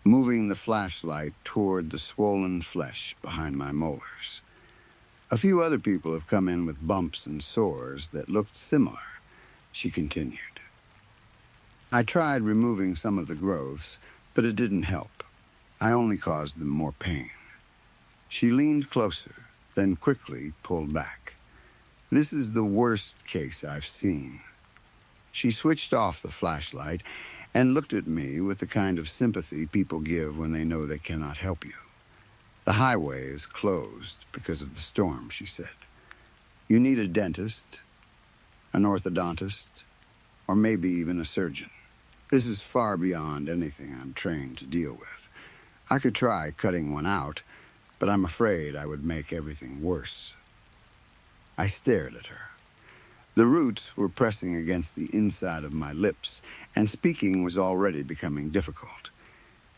moving the flashlight toward the swollen flesh behind my molars. "A few other people have come in with bumps and sores that looked similar," she continued. I tried removing some of the growths, but it didn't help. I only caused them more pain. She leaned closer, then quickly pulled back. "This is the worst case I've seen." She switched off the flashlight and looked at me with the kind of sympathy people give when they know they cannot help you. The highway is closed because of the storm, she said. You need a dentist, an orthodontist, or maybe even a surgeon. This is far beyond anything I'm trained to deal with. I could try cutting one out, but I'm afraid I would make everything worse. I stared at her. The roots were pressing against the inside of my lips, and speaking was already becoming difficult.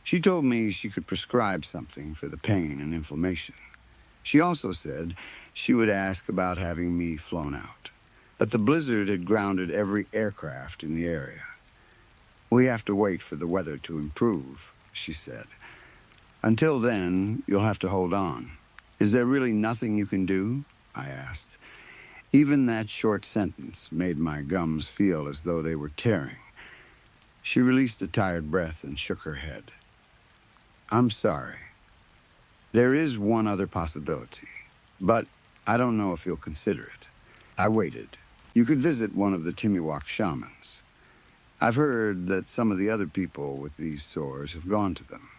She told me she could prescribe something for the pain and inflammation. She also said she would ask about having me flown out, but the blizzard had grounded every aircraft in the area. We have to wait for the weather to improve, she said. Until then, you'll have to hold on. Is there really nothing you can do? I asked. Even that short sentence made my gums feel as though they were tearing. She released a tired breath and shook her head. I'm sorry. There is one other possibility, but I don't know if you'll consider it. I waited. You could visit one of the Timiwak shamans. I've heard that some of the other people with these sores have gone to them.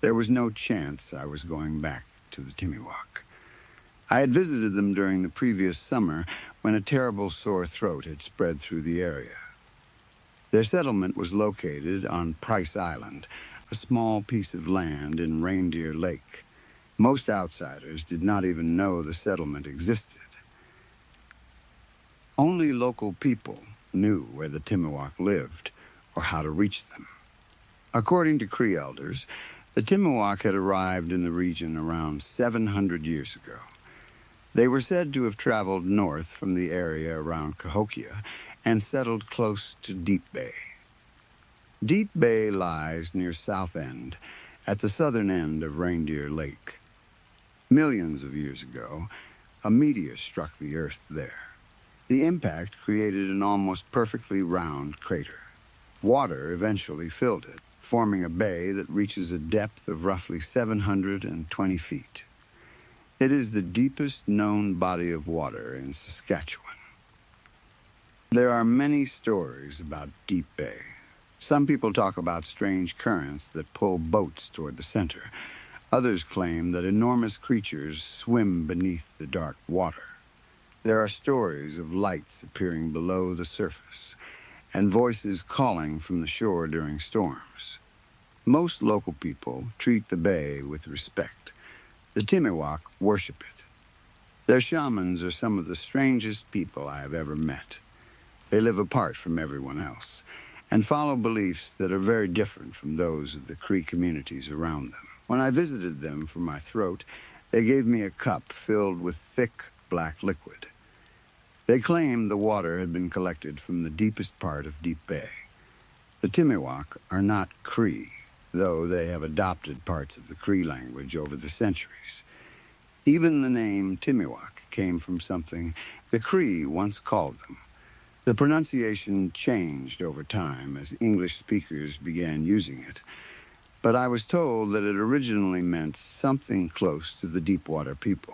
There was no chance I was going back to the Timiwak. I had visited them during the previous summer when a terrible sore throat had spread through the area. Their settlement was located on Price Island, a small piece of land in Reindeer Lake. Most outsiders did not even know the settlement existed. Only local people knew where the Timiwak lived or how to reach them. According to Cree elders, the Timiwak had arrived in the region around 700 years ago. They were said to have traveled north from the area around Cahokia and settled close to Deep Bay. Deep Bay lies near South End, at the southern end of Reindeer Lake. Millions of years ago, a meteor struck the Earth there. The impact created an almost perfectly round crater. Water eventually filled it, forming a bay that reaches a depth of roughly 720 feet. It is the deepest known body of water in Saskatchewan. There are many stories about Deep Bay. Some people talk about strange currents that pull boats toward the center. Others claim that enormous creatures swim beneath the dark water. There are stories of lights appearing below the surface and voices calling from the shore during storms. Most local people treat the bay with respect. The Timiwak worship it. Their shamans are some of the strangest people I have ever met. They live apart from everyone else and follow beliefs that are very different from those of the Cree communities around them. When I visited them for my throat, they gave me a cup filled with thick black liquid. They claimed the water had been collected from the deepest part of Deep Bay. The Timiwak are not Cree, though they have adopted parts of the Cree language over the centuries. Even the name Timiwak came from something the Cree once called them. The pronunciation changed over time as English speakers began using it, but I was told that it originally meant something close to the Deepwater people.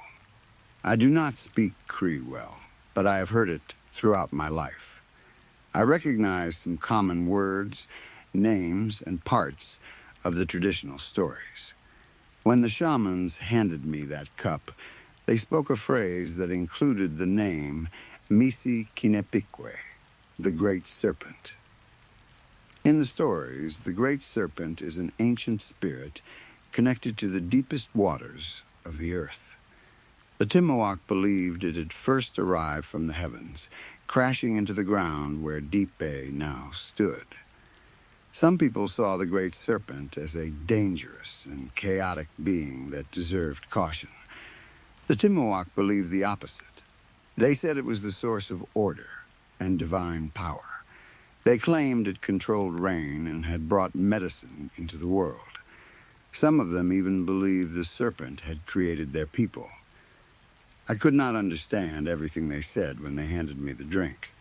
I do not speak Cree well, but I have heard it throughout my life. I recognize some common words, names, and parts of the traditional stories. When the shamans handed me that cup, they spoke a phrase that included the name Misi Kinepikwe, the Great Serpent. In the stories, the Great Serpent is an ancient spirit connected to the deepest waters of the earth. The Timiwak believed it had first arrived from the heavens, crashing into the ground where Deep Bay now stood. Some people saw the Great Serpent as a dangerous and chaotic being that deserved caution. The Timiwak believed the opposite. They said it was the source of order and divine power. They claimed it controlled rain and had brought medicine into the world. Some of them even believed the serpent had created their people. I could not understand everything they said when they handed me the drink.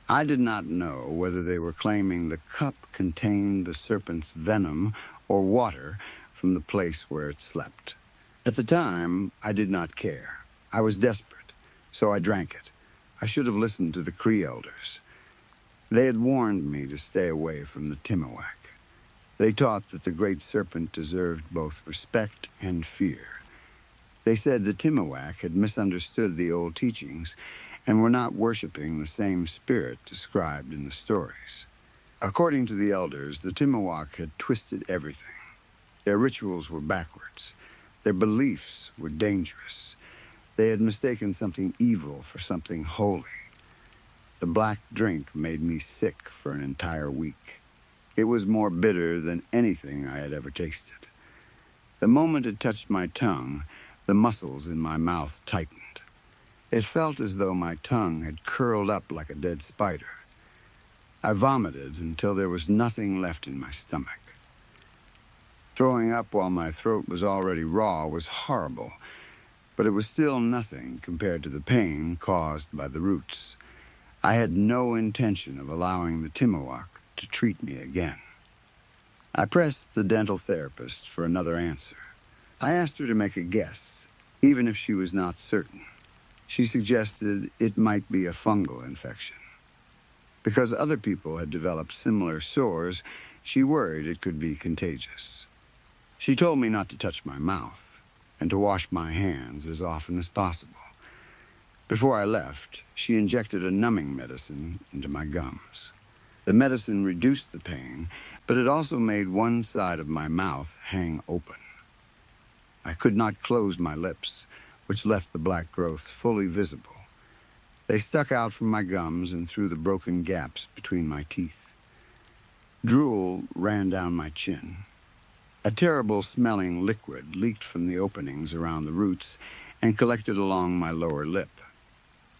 I did not know whether they were claiming the cup contained the serpent's venom or water from the place where it slept. At the time, I did not care. I was desperate, so I drank it. I should have listened to the Cree elders. They had warned me to stay away from the Timuak. They taught that the great serpent deserved both respect and fear. They said the Timuak had misunderstood the old teachings and were not worshiping the same spirit described in the stories. According to the elders, the Timuak had twisted everything. Their rituals were backwards. Their beliefs were dangerous. They had mistaken something evil for something holy. The black drink made me sick for an entire week. It was more bitter than anything I had ever tasted. The moment it touched my tongue, the muscles in my mouth tightened. It felt as though my tongue had curled up like a dead spider. I vomited until there was nothing left in my stomach. Throwing up while my throat was already raw was horrible, but it was still nothing compared to the pain caused by the roots. I had no intention of allowing the Timuak to treat me again. I pressed the dental therapist for another answer. I asked her to make a guess, even if she was not certain. She suggested it might be a fungal infection. Because other people had developed similar sores, she worried it could be contagious. She told me not to touch my mouth and to wash my hands as often as possible. Before I left, she injected a numbing medicine into my gums. The medicine reduced the pain, but it also made one side of my mouth hang open. I could not close my lips, which left the black growths fully visible. They stuck out from my gums and through the broken gaps between my teeth. Drool ran down my chin. A terrible smelling liquid leaked from the openings around the roots and collected along my lower lip.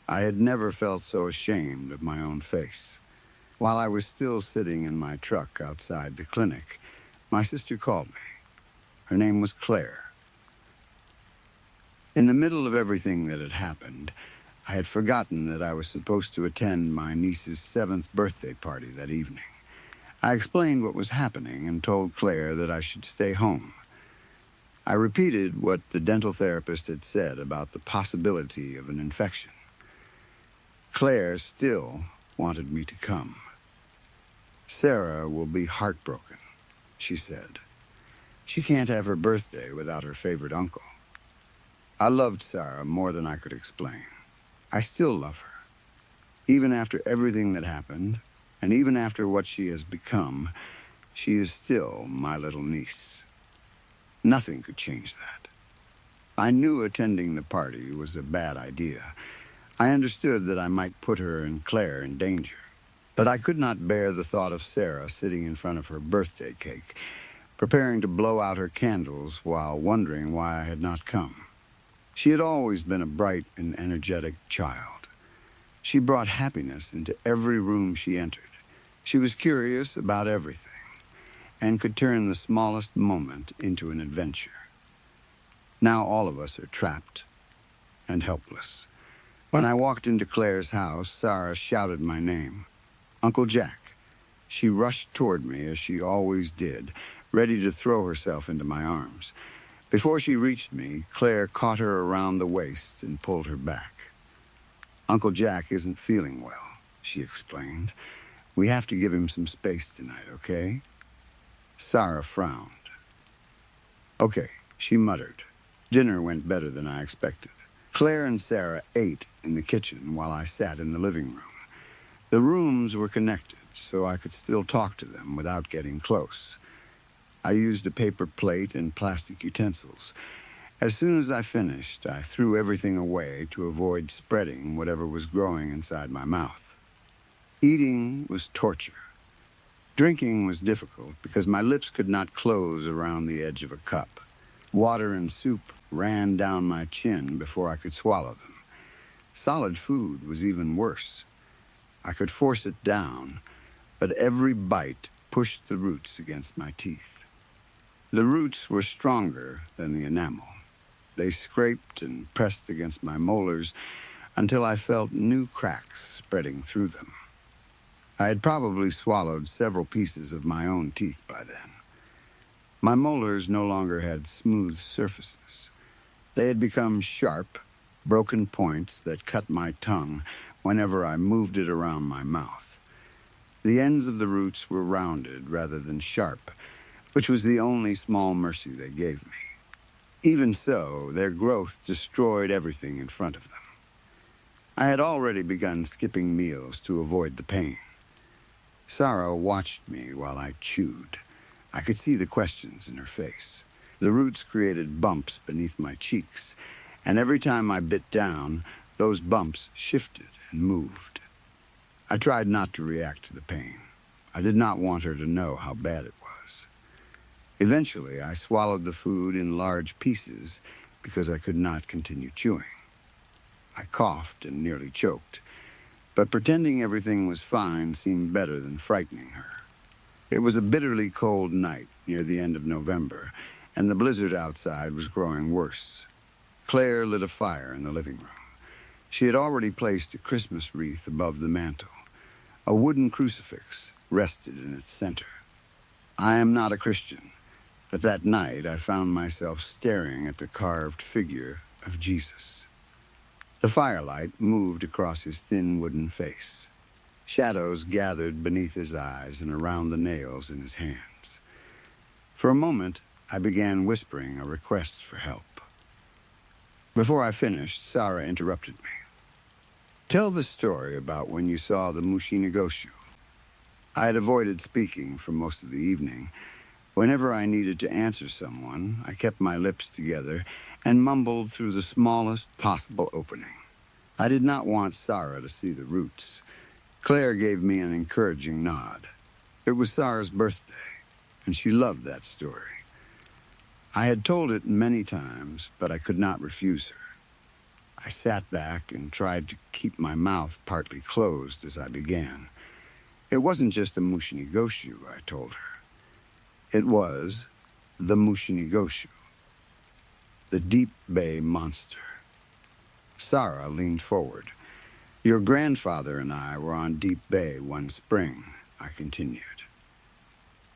I had never felt so ashamed of my own face. While I was still sitting in my truck outside the clinic, my sister called me. Her name was Claire. In the middle of everything that had happened, I had forgotten that I was supposed to attend my niece's 7th birthday party that evening. I explained what was happening and told Claire that I should stay home. I repeated what the dental therapist had said about the possibility of an infection. Claire still wanted me to come. Sarah will be heartbroken, she said. She can't have her birthday without her favorite uncle. I loved Sarah more than I could explain. I still love her. Even after everything that happened, and even after what she has become, she is still my little niece. Nothing could change that. I knew attending the party was a bad idea. I understood that I might put her and Claire in danger. But I could not bear the thought of Sarah sitting in front of her birthday cake, preparing to blow out her candles while wondering why I had not come. She had always been a bright and energetic child. She brought happiness into every room she entered. She was curious about everything and could turn the smallest moment into an adventure. Now all of us are trapped and helpless. When I walked into Claire's house, Sarah shouted my name, Uncle Jack. She rushed toward me as she always did, ready to throw herself into my arms. Before she reached me, Claire caught her around the waist and pulled her back. Uncle Jack isn't feeling well, she explained. We have to give him some space tonight, okay? Sarah frowned. Okay, she muttered. Dinner went better than I expected. Claire and Sarah ate in the kitchen while I sat in the living room. The rooms were connected, so I could still talk to them without getting close. I used a paper plate and plastic utensils. As soon as I finished, I threw everything away to avoid spreading whatever was growing inside my mouth. Eating was torture. Drinking was difficult because my lips could not close around the edge of a cup. Water and soup ran down my chin before I could swallow them. Solid food was even worse. I could force it down, but every bite pushed the roots against my teeth. The roots were stronger than the enamel. They scraped and pressed against my molars until I felt new cracks spreading through them. I had probably swallowed several pieces of my own teeth by then. My molars no longer had smooth surfaces. They had become sharp, broken points that cut my tongue whenever I moved it around my mouth. The ends of the roots were rounded rather than sharp, which was the only small mercy they gave me. Even so, their growth destroyed everything in front of them. I had already begun skipping meals to avoid the pain. Sarah watched me while I chewed. I could see the questions in her face. The roots created bumps beneath my cheeks, and every time I bit down, those bumps shifted and moved. I tried not to react to the pain. I did not want her to know how bad it was. Eventually, I swallowed the food in large pieces because I could not continue chewing. I coughed and nearly choked, but pretending everything was fine seemed better than frightening her. It was a bitterly cold night near the end of November, and the blizzard outside was growing worse. Claire lit a fire in the living room. She had already placed a Christmas wreath above the mantel. A wooden crucifix rested in its center. I am not a Christian, but that night I found myself staring at the carved figure of Jesus. The firelight moved across his thin wooden face. Shadows gathered beneath his eyes and around the nails in his hands. For a moment, I began whispering a request for help. Before I finished, Sarah interrupted me. Tell the story about when you saw the Mushinigoshu. I had avoided speaking for most of the evening. Whenever I needed to answer someone, I kept my lips together and mumbled through the smallest possible opening. I did not want Sarah to see the roots. Claire gave me an encouraging nod. It was Sarah's birthday, and she loved that story. I had told it many times, but I could not refuse her. I sat back and tried to keep my mouth partly closed as I began. It wasn't just a Mushinigoshu, I told her. It was the Mushinigoshu, the Deep Bay monster. Sarah leaned forward. Your grandfather and I were on Deep Bay one spring, I continued.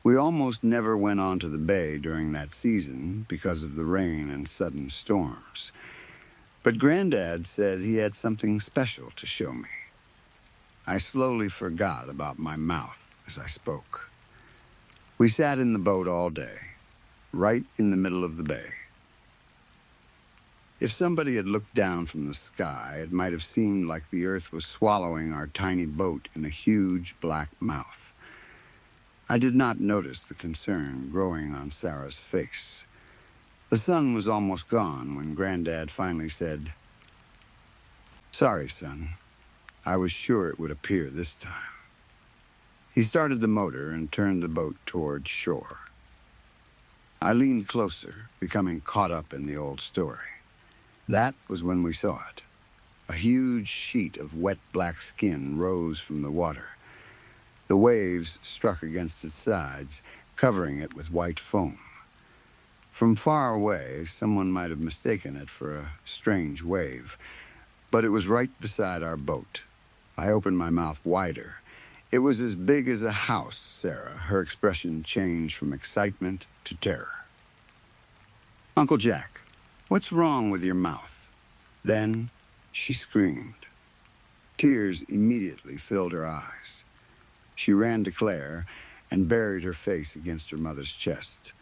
We almost never went onto the bay during that season because of the rain and sudden storms. But Granddad said he had something special to show me. I slowly forgot about my mouth as I spoke. We sat in the boat all day, right in the middle of the bay. If somebody had looked down from the sky, it might have seemed like the earth was swallowing our tiny boat in a huge black mouth. I did not notice the concern growing on Sarah's face. The sun was almost gone when Granddad finally said, Sorry, son. I was sure it would appear this time. He started the motor and turned the boat toward shore. I leaned closer, becoming caught up in the old story. That was when we saw it. A huge sheet of wet black skin rose from the water. The waves struck against its sides, covering it with white foam. From far away, someone might have mistaken it for a strange wave, but it was right beside our boat. I opened my mouth wider. It was as big as a house, Sarah. Her expression changed from excitement to terror. Uncle Jack, what's wrong with your mouth? Then she screamed. Tears immediately filled her eyes. She ran to Claire and buried her face against her mother's chest.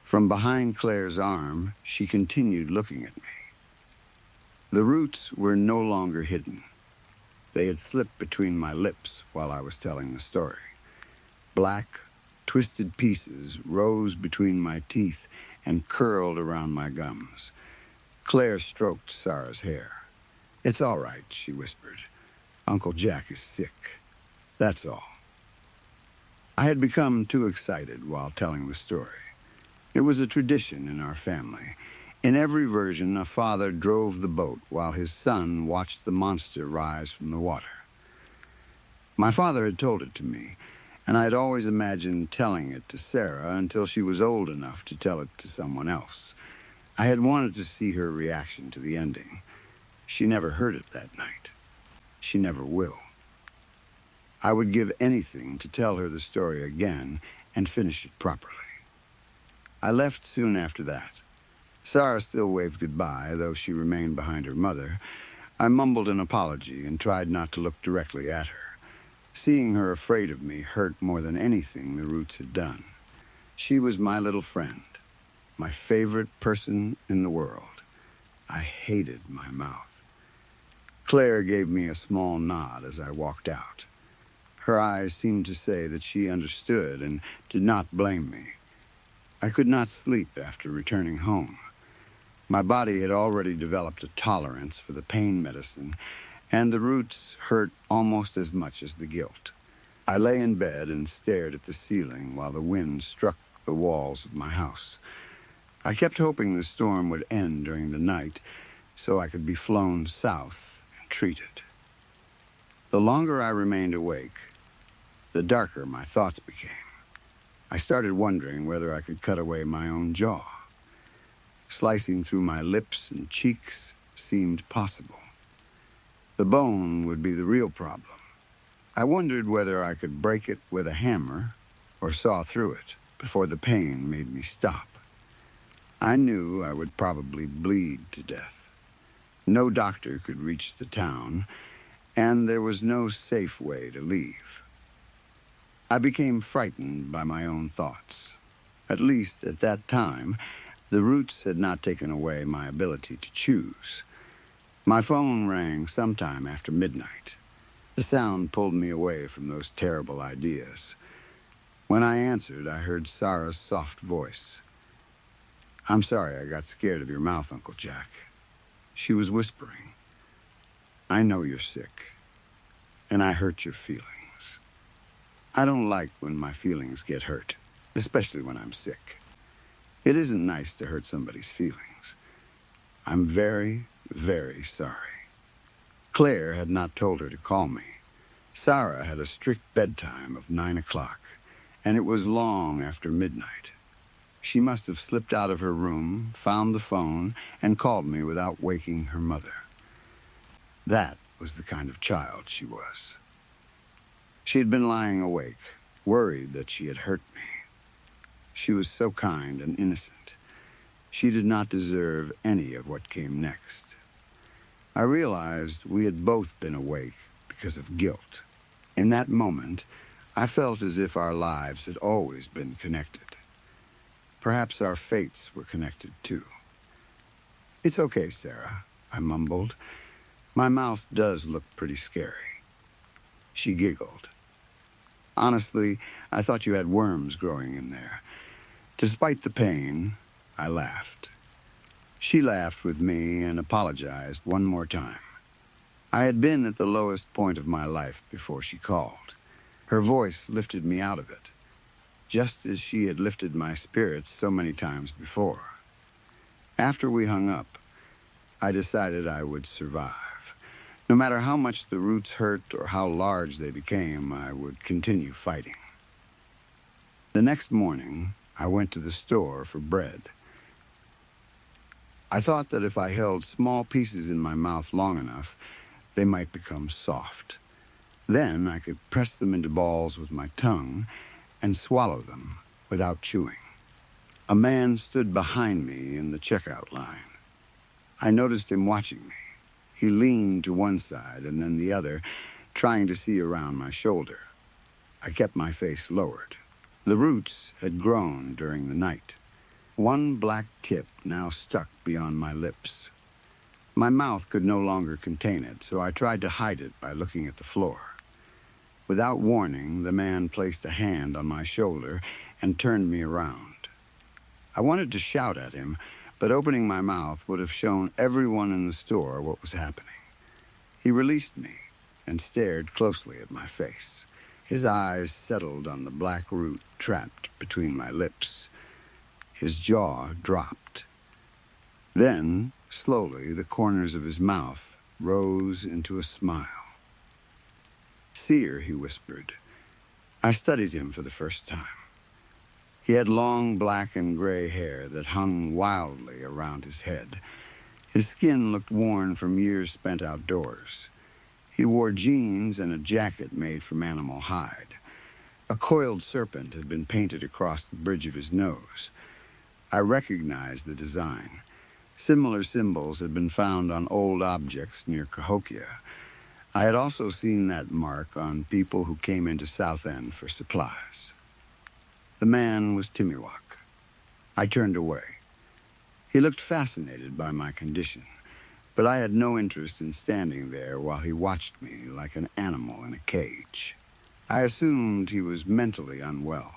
From behind Claire's arm, she continued looking at me. The roots were no longer hidden. They had slipped between my lips while I was telling the story. Black, twisted pieces rose between my teeth and curled around my gums. Claire stroked Sarah's hair. It's all right, she whispered. Uncle Jack is sick. That's all. I had become too excited while telling the story. It was a tradition in our family. In every version, a father drove the boat while his son watched the monster rise from the water. My father had told it to me, and I had always imagined telling it to Sarah until she was old enough to tell it to someone else. I had wanted to see her reaction to the ending. She never heard it that night. She never will. I would give anything to tell her the story again and finish it properly. I left soon after that. Sarah still waved goodbye, though she remained behind her mother. I mumbled an apology and tried not to look directly at her. Seeing her afraid of me hurt more than anything the roots had done. She was my little friend, my favorite person in the world. I hated my mouth. Claire gave me a small nod as I walked out. Her eyes seemed to say that she understood and did not blame me. I could not sleep after returning home. My body had already developed a tolerance for the pain medicine, and the roots hurt almost as much as the guilt. I lay in bed and stared at the ceiling while the wind struck the walls of my house. I kept hoping the storm would end during the night so I could be flown south and treated. The longer I remained awake, the darker my thoughts became. I started wondering whether I could cut away my own jaw. Slicing through my lips and cheeks seemed possible. The bone would be the real problem. I wondered whether I could break it with a hammer or saw through it before the pain made me stop. I knew I would probably bleed to death. No doctor could reach the town, and there was no safe way to leave. I became frightened by my own thoughts. At least at that time, the roots had not taken away my ability to choose. My phone rang sometime after midnight. The sound pulled me away from those terrible ideas. When I answered, I heard Sarah's soft voice. "I'm sorry I got scared of your mouth, Uncle Jack." She was whispering. "I know you're sick, and I hurt your feelings. I don't like when my feelings get hurt, especially when I'm sick. It isn't nice to hurt somebody's feelings. I'm very, very sorry." Claire had not told her to call me. Sarah had a strict bedtime of 9 o'clock, and it was long after midnight. She must have slipped out of her room, found the phone, and called me without waking her mother. That was the kind of child she was. She had been lying awake, worried that she had hurt me. She was so kind and innocent. She did not deserve any of what came next. I realized we had both been awake because of guilt. In that moment, I felt as if our lives had always been connected. Perhaps our fates were connected too. "It's okay, Sarah," I mumbled. "My mouth does look pretty scary." She giggled. "Honestly, I thought you had worms growing in there." Despite the pain, I laughed. She laughed with me and apologized one more time. I had been at the lowest point of my life before she called. Her voice lifted me out of it, just as she had lifted my spirits so many times before. After we hung up, I decided I would survive. No matter how much the roots hurt or how large they became, I would continue fighting. The next morning, I went to the store for bread. I thought that if I held small pieces in my mouth long enough, they might become soft. Then I could press them into balls with my tongue and swallow them without chewing. A man stood behind me in the checkout line. I noticed him watching me. He leaned to one side and then the other, trying to see around my shoulder. I kept my face lowered. The roots had grown during the night. One black tip now stuck beyond my lips. My mouth could no longer contain it, so I tried to hide it by looking at the floor. Without warning, the man placed a hand on my shoulder and turned me around. I wanted to shout at him, but opening my mouth would have shown everyone in the store what was happening. He released me and stared closely at my face. His eyes settled on the black root trapped between my lips. His jaw dropped. Then, slowly, the corners of his mouth rose into a smile. "Seer," he whispered. I studied him for the first time. He had long black and gray hair that hung wildly around his head. His skin looked worn from years spent outdoors. He wore jeans and a jacket made from animal hide. A coiled serpent had been painted across the bridge of his nose. I recognized the design. Similar symbols had been found on old objects near Cahokia. I had also seen that mark on people who came into Southend for supplies. The man was Timiwak. I turned away. He looked fascinated by my condition, but I had no interest in standing there while he watched me like an animal in a cage. I assumed he was mentally unwell.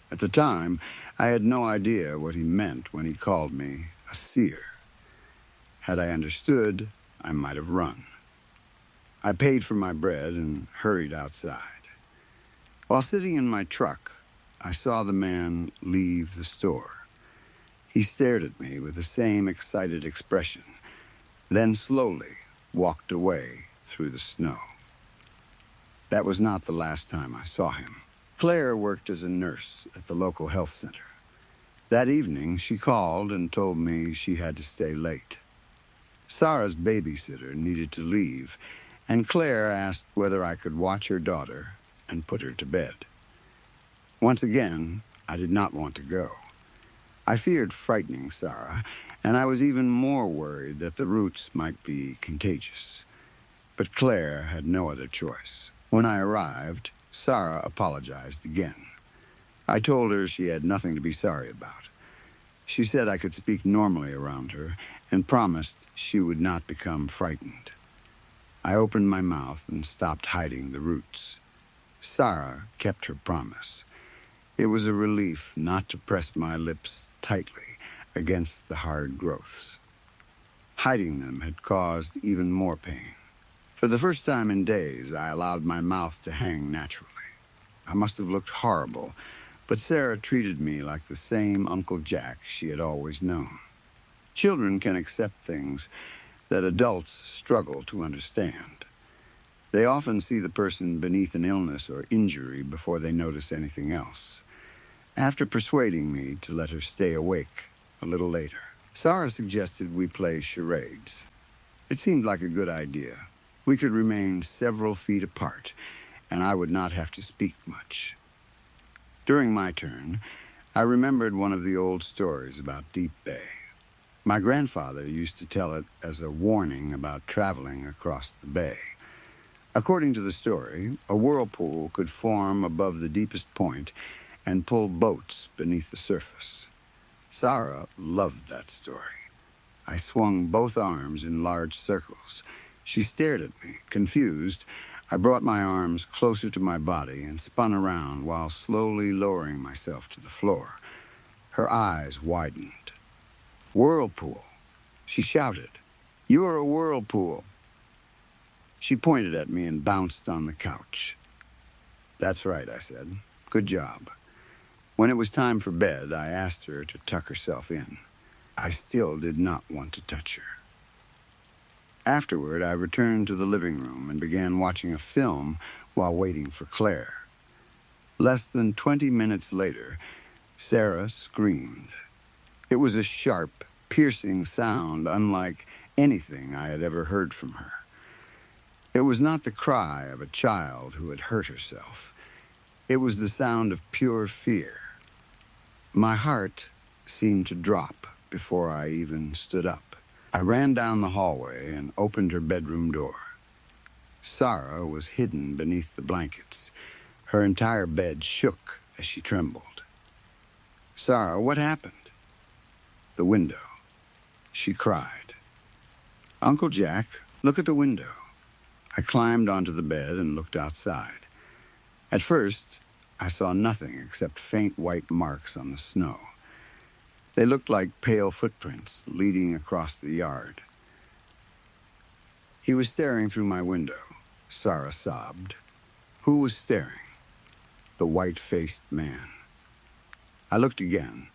At the time, I had no idea what he meant when he called me a seer. Had I understood, I might have run. I paid for my bread and hurried outside. While sitting in my truck, I saw the man leave the store. He stared at me with the same excited expression, then slowly walked away through the snow. That was not the last time I saw him. Claire worked as a nurse at the local health center. That evening, she called and told me she had to stay late. Sarah's babysitter needed to leave, and Claire asked whether I could watch her daughter and put her to bed. Once again, I did not want to go. I feared frightening Sarah, and I was even more worried that the roots might be contagious. But Claire had no other choice. When I arrived, Sarah apologized again. I told her she had nothing to be sorry about. She said I could speak normally around her and promised she would not become frightened. I opened my mouth and stopped hiding the roots. Sarah kept her promise. It was a relief not to press my lips tightly against the hard growths. Hiding them had caused even more pain. For the first time in days, I allowed my mouth to hang naturally. I must have looked horrible, but Sarah treated me like the same Uncle Jack she had always known. Children can accept things that adults struggle to understand. They often see the person beneath an illness or injury before they notice anything else. After persuading me to let her stay awake a little later, Sarah suggested we play charades. It seemed like a good idea. We could remain several feet apart, and I would not have to speak much. During my turn, I remembered one of the old stories about Deep Bay. My grandfather used to tell it as a warning about traveling across the bay. According to the story, a whirlpool could form above the deepest point and pull boats beneath the surface. Sarah loved that story. I swung both arms in large circles. She stared at me, confused. I brought my arms closer to my body and spun around while slowly lowering myself to the floor. Her eyes widened. "Whirlpool," she shouted. "You are a whirlpool." She pointed at me and bounced on the couch. "That's right," I said. "Good job." When it was time for bed, I asked her to tuck herself in. I still did not want to touch her. Afterward, I returned to the living room and began watching a film while waiting for Claire. Less than 20 minutes later, Sarah screamed. It was a sharp, piercing sound unlike anything I had ever heard from her. It was not the cry of a child who had hurt herself. It was the sound of pure fear. My heart seemed to drop before I even stood up. I ran down the hallway and opened her bedroom door. Sarah was hidden beneath the blankets. Her entire bed shook as she trembled. "Sarah, what happened?" "The window," she cried. "Uncle Jack, look at the window." I climbed onto the bed and looked outside. At first, I saw nothing except faint white marks on the snow. They looked like pale footprints leading across the yard. "He was staring through my window," Sarah sobbed. "Who was staring?" "The white-faced man." I looked again.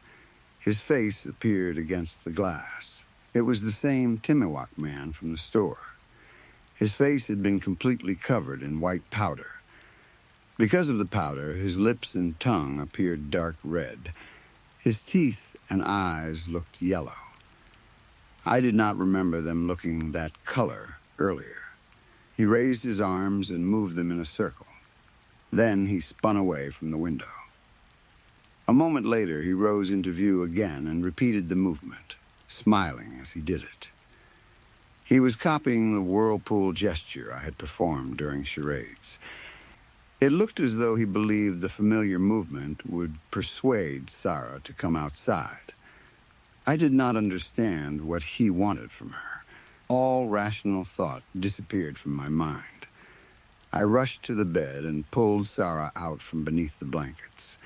His face appeared against the glass. It was the same Timiwak man from the store. His face had been completely covered in white powder. Because of the powder, his lips and tongue appeared dark red. His teeth and eyes looked yellow. I did not remember them looking that color earlier. He raised his arms and moved them in a circle. Then he spun away from the window. A moment later, he rose into view again and repeated the movement, smiling as he did it. He was copying the whirlpool gesture I had performed during charades. It looked as though he believed the familiar movement would persuade Sarah to come outside. I did not understand what he wanted from her. All rational thought disappeared from my mind. I rushed to the bed and pulled Sarah out from beneath the blankets.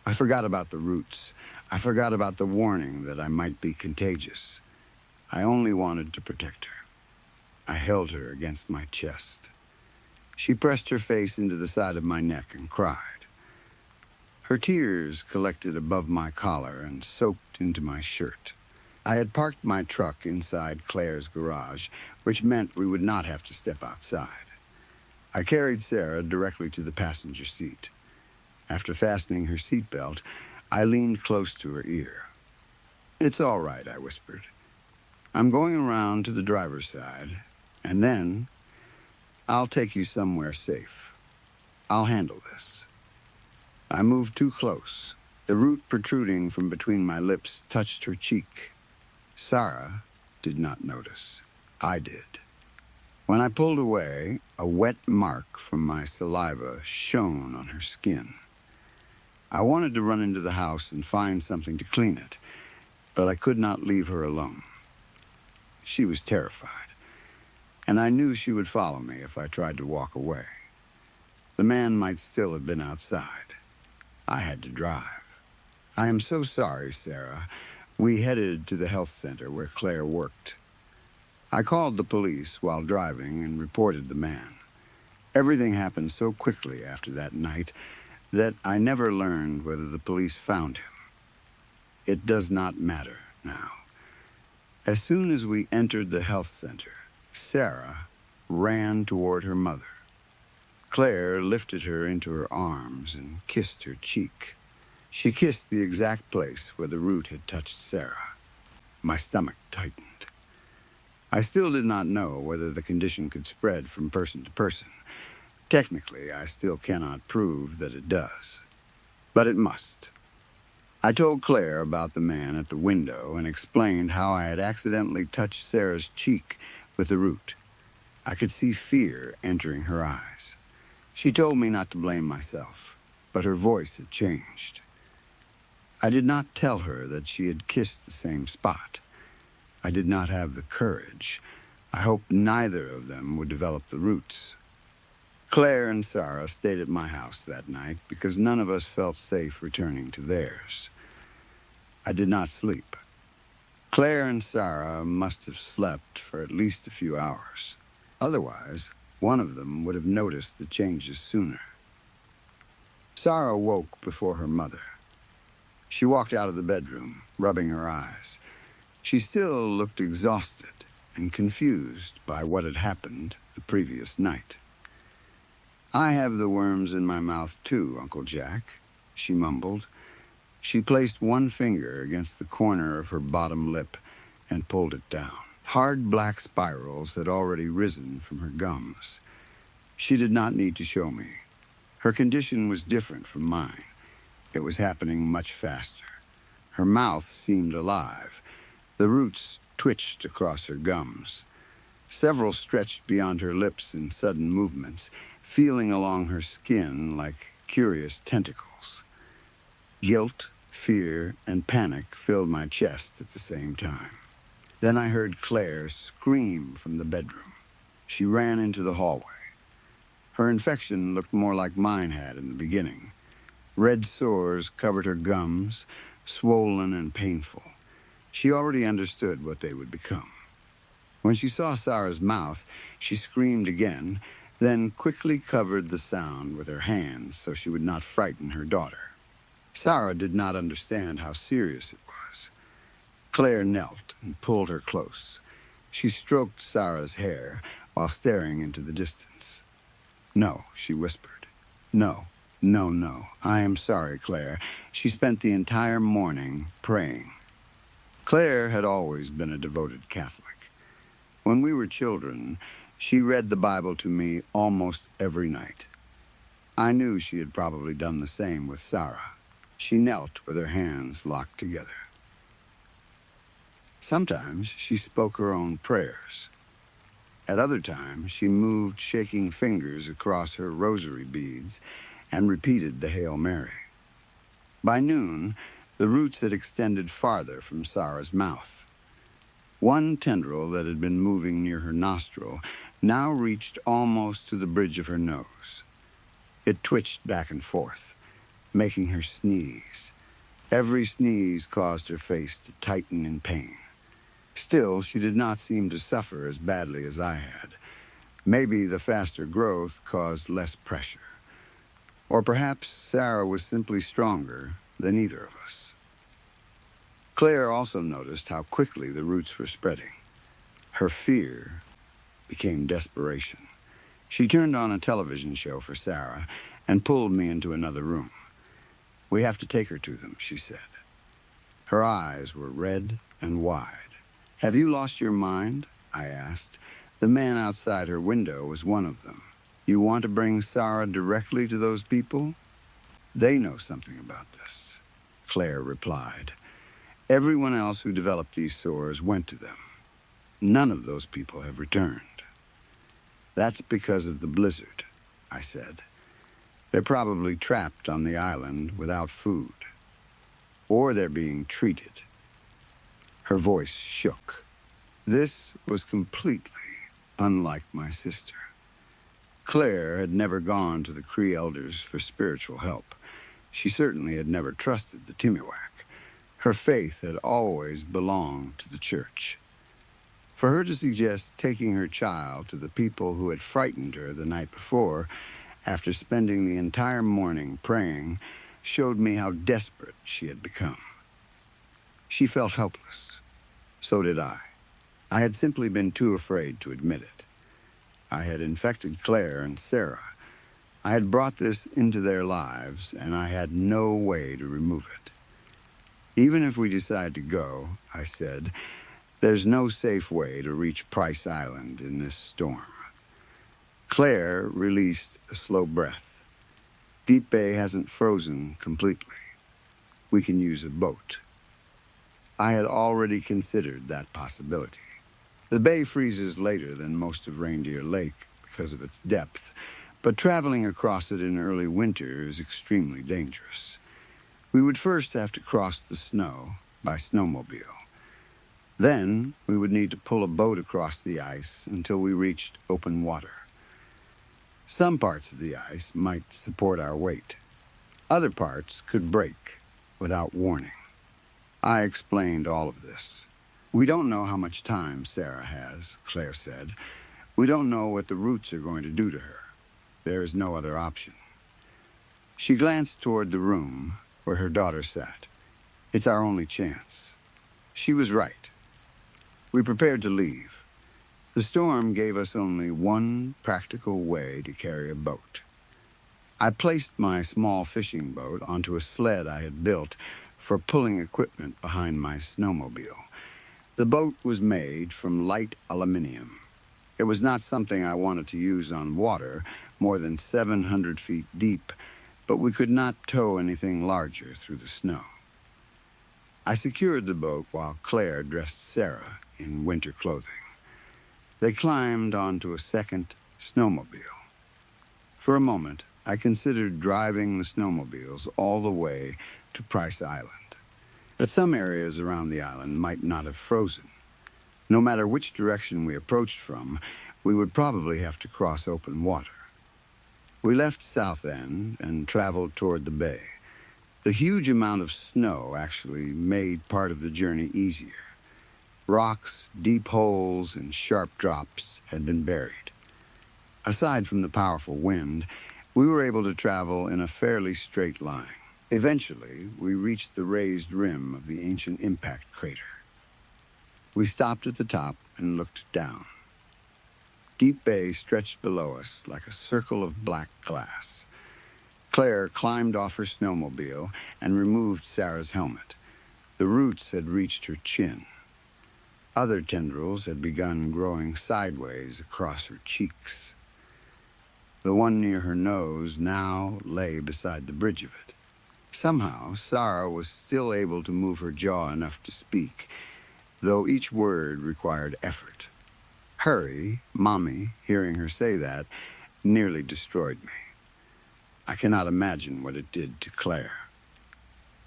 I forgot about the roots. I forgot about the warning that I might be contagious. I only wanted to protect her. I held her against my chest. She pressed her face into the side of my neck and cried. Her tears collected above my collar and soaked into my shirt. I had parked my truck inside Claire's garage, which meant we would not have to step outside. I carried Sarah directly to the passenger seat. After fastening her seatbelt, I leaned close to her ear. "It's all right," I whispered. "I'm going around to the driver's side, and then I'll take you somewhere safe. I'll handle this." I moved too close. The root protruding from between my lips touched her cheek. Sarah did not notice. I did. When I pulled away, a wet mark from my saliva shone on her skin. I wanted to run into the house and find something to clean it, but I could not leave her alone. She was terrified, and I knew she would follow me if I tried to walk away. The man might still have been outside. I had to drive. "I am so sorry, Sarah." We headed to the health center where Claire worked. I called the police while driving and reported the man. Everything happened so quickly after that night that I never learned whether the police found him. It does not matter now. As soon as we entered the health center, Sarah ran toward her mother. Claire lifted her into her arms and kissed her cheek. She kissed the exact place where the root had touched Sarah. My stomach tightened. I still did not know whether the condition could spread from person to person. Technically, I still cannot prove that it does. But it must. I told Claire about the man at the window and explained how I had accidentally touched Sarah's cheek with the root. I could see fear entering her eyes. She told me not to blame myself, but her voice had changed. I did not tell her that she had kissed the same spot. I did not have the courage. I hoped neither of them would develop the roots. Claire and Sarah stayed at my house that night because none of us felt safe returning to theirs. I did not sleep. Claire and Sarah must have slept for at least a few hours. Otherwise, one of them would have noticed the changes sooner. Sarah woke before her mother. She walked out of the bedroom, rubbing her eyes. She still looked exhausted and confused by what had happened the previous night. "I have the worms in my mouth too, Uncle Jack," she mumbled. She placed one finger against the corner of her bottom lip and pulled it down. Hard black spirals had already risen from her gums. She did not need to show me. Her condition was different from mine. It was happening much faster. Her mouth seemed alive. The roots twitched across her gums. Several stretched beyond her lips in sudden movements, feeling along her skin like curious tentacles. Guilt, fear, and panic filled my chest at the same time. Then I heard Claire scream from the bedroom. She ran into the hallway. Her infection looked more like mine had in the beginning. Red sores covered her gums, swollen and painful. She already understood what they would become. When she saw Sarah's mouth, she screamed again, then quickly covered the sound with her hands so she would not frighten her daughter. Sarah did not understand how serious it was. Claire knelt and pulled her close. She stroked Sarah's hair while staring into the distance. "No," she whispered. "No, no, no. I am sorry, Claire." She spent the entire morning praying. Claire had always been a devoted Catholic. When we were children, she read the Bible to me almost every night. I knew she had probably done the same with Sarah. She knelt with her hands locked together. Sometimes she spoke her own prayers. At other times, she moved shaking fingers across her rosary beads and repeated the Hail Mary. By noon, the roots had extended farther from Sarah's mouth. One tendril that had been moving near her nostril now reached almost to the bridge of her nose. It twitched back and forth, making her sneeze. Every sneeze caused her face to tighten in pain. Still, she did not seem to suffer as badly as I had. Maybe the faster growth caused less pressure. Or perhaps Sarah was simply stronger than either of us. Claire also noticed how quickly the roots were spreading. Her fear became desperation. She turned on a television show for Sarah and pulled me into another room. "We have to take her to them," she said. Her eyes were red and wide. "Have you lost your mind?" I asked. The man outside her window was one of them. "You want to bring Sarah directly to those people?" "They know something about this," Claire replied. "Everyone else who developed these sores went to them. None of those people have returned." "That's because of the blizzard," I said. "They're probably trapped on the island without food. Or they're being treated." Her voice shook. This was completely unlike my sister. Claire had never gone to the Cree elders for spiritual help. She certainly had never trusted the Timuak. Her faith had always belonged to the church. For her to suggest taking her child to the people who had frightened her the night before, after spending the entire morning praying, showed me how desperate she had become. She felt helpless. So did I. I had simply been too afraid to admit it. I had infected Claire and Sarah. I had brought this into their lives, and I had no way to remove it. "Even if we decide to go," I said, "there's no safe way to reach Price Island in this storm." Claire released a slow breath. "Deep Bay hasn't frozen completely. We can use a boat." I had already considered that possibility. The bay freezes later than most of Reindeer Lake because of its depth, but traveling across it in early winter is extremely dangerous. We would first have to cross the snow by snowmobile. Then we would need to pull a boat across the ice until we reached open water. Some parts of the ice might support our weight. Other parts could break without warning. I explained all of this. "We don't know how much time Sarah has," Claire said. "We don't know what the roots are going to do to her. There is no other option." She glanced toward the room where her daughter sat. "It's our only chance." She was right. We prepared to leave. The storm gave us only one practical way to carry a boat. I placed my small fishing boat onto a sled I had built for pulling equipment behind my snowmobile. The boat was made from light aluminum. It was not something I wanted to use on water more than 700 feet deep, but we could not tow anything larger through the snow. I secured the boat while Claire dressed Sarah in winter clothing. They climbed onto a second snowmobile. For a moment, I considered driving the snowmobiles all the way to Price Island. But some areas around the island might not have frozen. No matter which direction we approached from, we would probably have to cross open water. We left South End and traveled toward the bay. The huge amount of snow actually made part of the journey easier. Rocks, deep holes, and sharp drops had been buried. Aside from the powerful wind, we were able to travel in a fairly straight line. Eventually, we reached the raised rim of the ancient impact crater. We stopped at the top and looked down. Deep Bay stretched below us like a circle of black glass. Claire climbed off her snowmobile and removed Sarah's helmet. The roots had reached her chin. Other tendrils had begun growing sideways across her cheeks. The one near her nose now lay beside the bridge of it. Somehow, Sarah was still able to move her jaw enough to speak, though each word required effort. Hurry, Mommy, hearing her say that, nearly destroyed me. I cannot imagine what it did to Claire.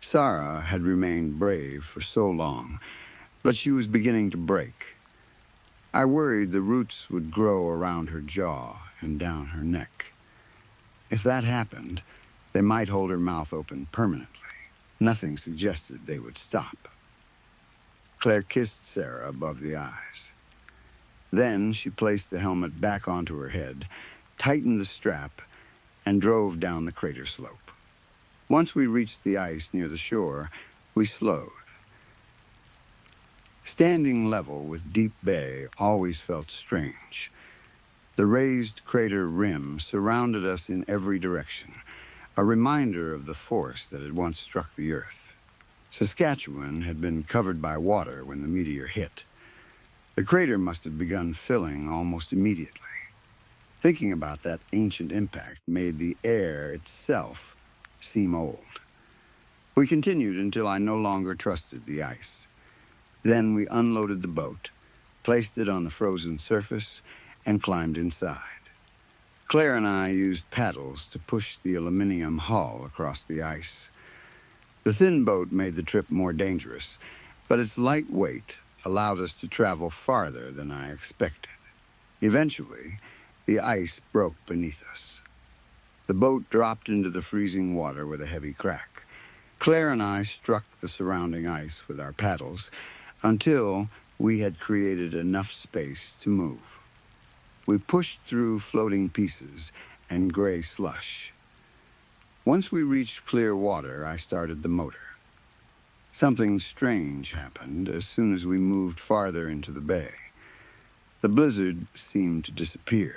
Sarah had remained brave for so long, but she was beginning to break. I worried the roots would grow around her jaw and down her neck. If that happened, they might hold her mouth open permanently. Nothing suggested they would stop. Claire kissed Sarah above the eyes. Then she placed the helmet back onto her head, tightened the strap, and drove down the crater slope. Once we reached the ice near the shore, we slowed. Standing level with Deep Bay always felt strange. The raised crater rim surrounded us in every direction, a reminder of the force that had once struck the Earth. Saskatchewan had been covered by water when the meteor hit. The crater must have begun filling almost immediately. Thinking about that ancient impact made the air itself seem old. We continued until I no longer trusted the ice. Then we unloaded the boat, placed it on the frozen surface, and climbed inside. Claire and I used paddles to push the aluminum hull across the ice. The thin boat made the trip more dangerous, but its light weight allowed us to travel farther than I expected. Eventually, the ice broke beneath us. The boat dropped into the freezing water with a heavy crack. Claire and I struck the surrounding ice with our paddles until we had created enough space to move. We pushed through floating pieces and gray slush. Once we reached clear water, I started the motor. Something strange happened as soon as we moved farther into the bay. The blizzard seemed to disappear.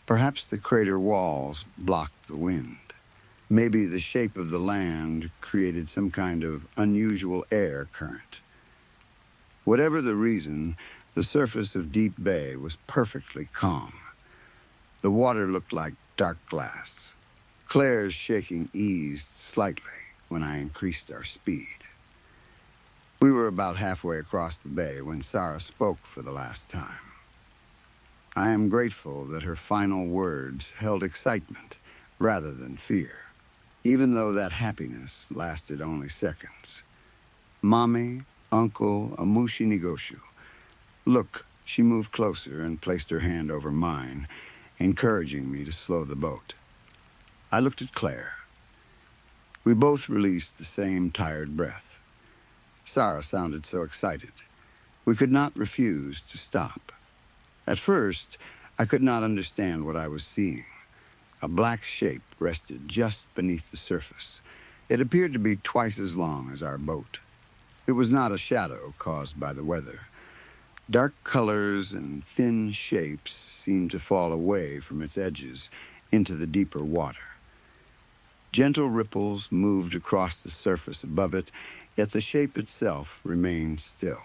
Perhaps the crater walls blocked the wind. Maybe the shape of the land created some kind of unusual air current. Whatever the reason, the surface of Deep Bay was perfectly calm. The water looked like dark glass. Claire's shaking eased slightly when I increased our speed. We were about halfway across the bay when Sarah spoke for the last time. I am grateful that her final words held excitement rather than fear, even though that happiness lasted only seconds. Mommy, Uncle, Amushi Nigoshu. Look, she moved closer and placed her hand over mine, encouraging me to slow the boat. I looked at Claire. We both released the same tired breath. Sarah sounded so excited. We could not refuse to stop. At first, I could not understand what I was seeing. A black shape rested just beneath the surface. It appeared to be twice as long as our boat. It was not a shadow caused by the weather. Dark colors and thin shapes seemed to fall away from its edges into the deeper water. Gentle ripples moved across the surface above it, yet the shape itself remained still.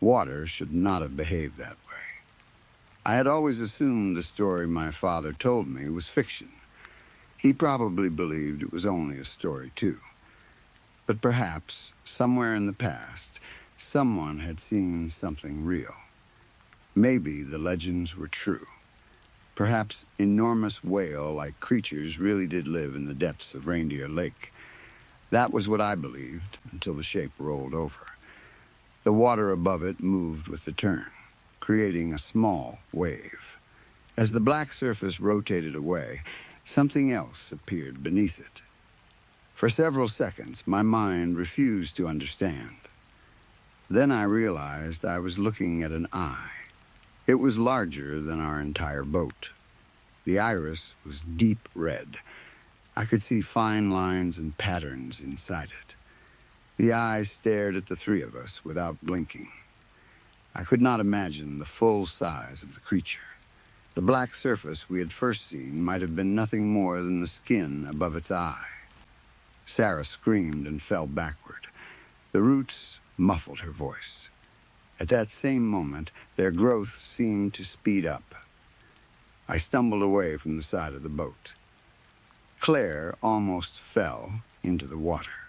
Water should not have behaved that way. I had always assumed the story my father told me was fiction. He probably believed it was only a story, too. But perhaps, somewhere in the past, someone had seen something real. Maybe the legends were true. Perhaps enormous whale-like creatures really did live in the depths of Reindeer Lake. That was what I believed until the shape rolled over. The water above it moved with the turn, creating a small wave. As the black surface rotated away, something else appeared beneath it. For several seconds, my mind refused to understand. Then I realized I was looking at an eye. It was larger than our entire boat. The iris was deep red. I could see fine lines and patterns inside it. The eyes stared at the three of us without blinking. I could not imagine the full size of the creature. The black surface we had first seen might have been nothing more than the skin above its eye. Sarah screamed and fell backward. The roots muffled her voice. At that same moment, their growth seemed to speed up. I stumbled away from the side of the boat. Claire almost fell into the water.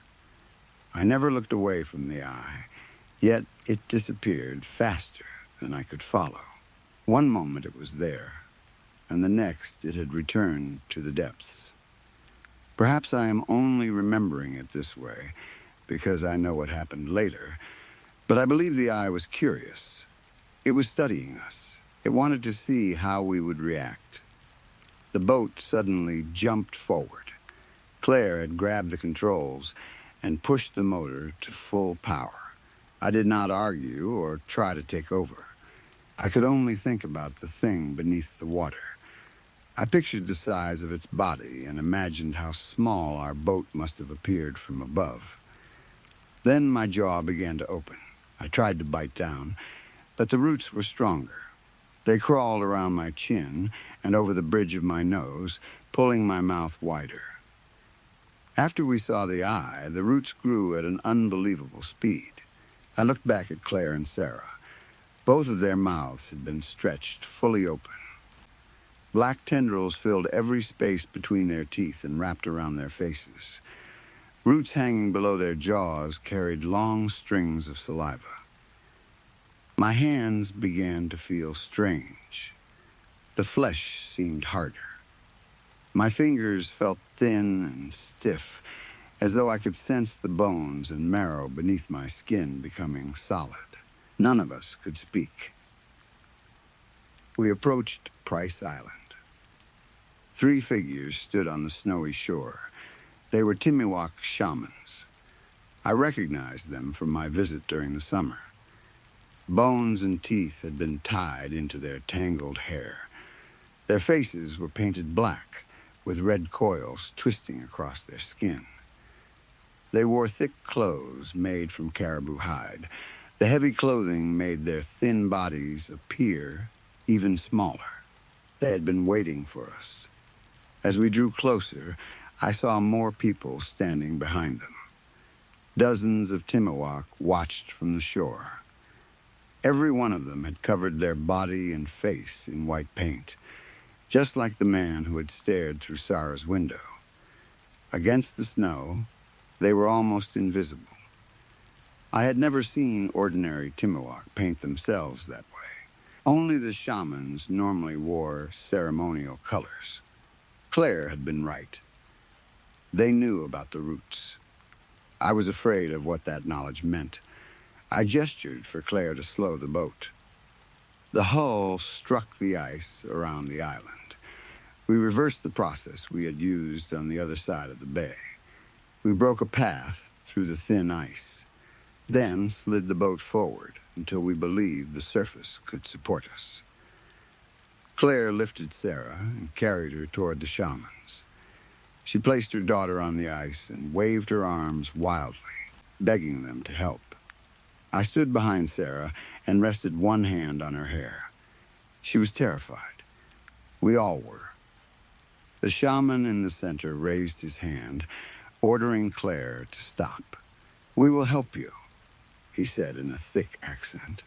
I never looked away from the eye, yet it disappeared faster than I could follow. One moment it was there, and the next it had returned to the depths. Perhaps I am only remembering it this way because I know what happened later, but I believe the eye was curious. It was studying us. It wanted to see how we would react. The boat suddenly jumped forward. Claire had grabbed the controls and pushed the motor to full power. I did not argue or try to take over. I could only think about the thing beneath the water. I pictured the size of its body and imagined how small our boat must have appeared from above. Then my jaw began to open. I tried to bite down, but the roots were stronger. They crawled around my chin and over the bridge of my nose, pulling my mouth wider. After we saw the eye, the roots grew at an unbelievable speed. I looked back at Claire and Sarah. Both of their mouths had been stretched fully open. Black tendrils filled every space between their teeth and wrapped around their faces. Roots hanging below their jaws carried long strings of saliva. My hands began to feel strange. The flesh seemed harder. My fingers felt thin and stiff, as though I could sense the bones and marrow beneath my skin becoming solid. None of us could speak. We approached Price Island. 3 figures stood on the snowy shore. They were Timuok shamans. I recognized them from my visit during the summer. Bones and teeth had been tied into their tangled hair. Their faces were painted black, with red coils twisting across their skin. They wore thick clothes made from caribou hide. The heavy clothing made their thin bodies appear even smaller. They had been waiting for us. As we drew closer, I saw more people standing behind them. Dozens of Timuok watched from the shore. Every one of them had covered their body and face in white paint, just like the man who had stared through Sarah's window. Against the snow, they were almost invisible. I had never seen ordinary Timuok paint themselves that way. Only the shamans normally wore ceremonial colors. Claire had been right. They knew about the roots. I was afraid of what that knowledge meant. I gestured for Claire to slow the boat. The hull struck the ice around the island. We reversed the process we had used on the other side of the bay. We broke a path through the thin ice, then slid the boat forward until we believed the surface could support us. Claire lifted Sarah and carried her toward the shamans. She placed her daughter on the ice and waved her arms wildly, begging them to help. I stood behind Sarah and rested one hand on her hair. She was terrified. We all were. The shaman in the center raised his hand, ordering Claire to stop. "We will help you," he said in a thick accent.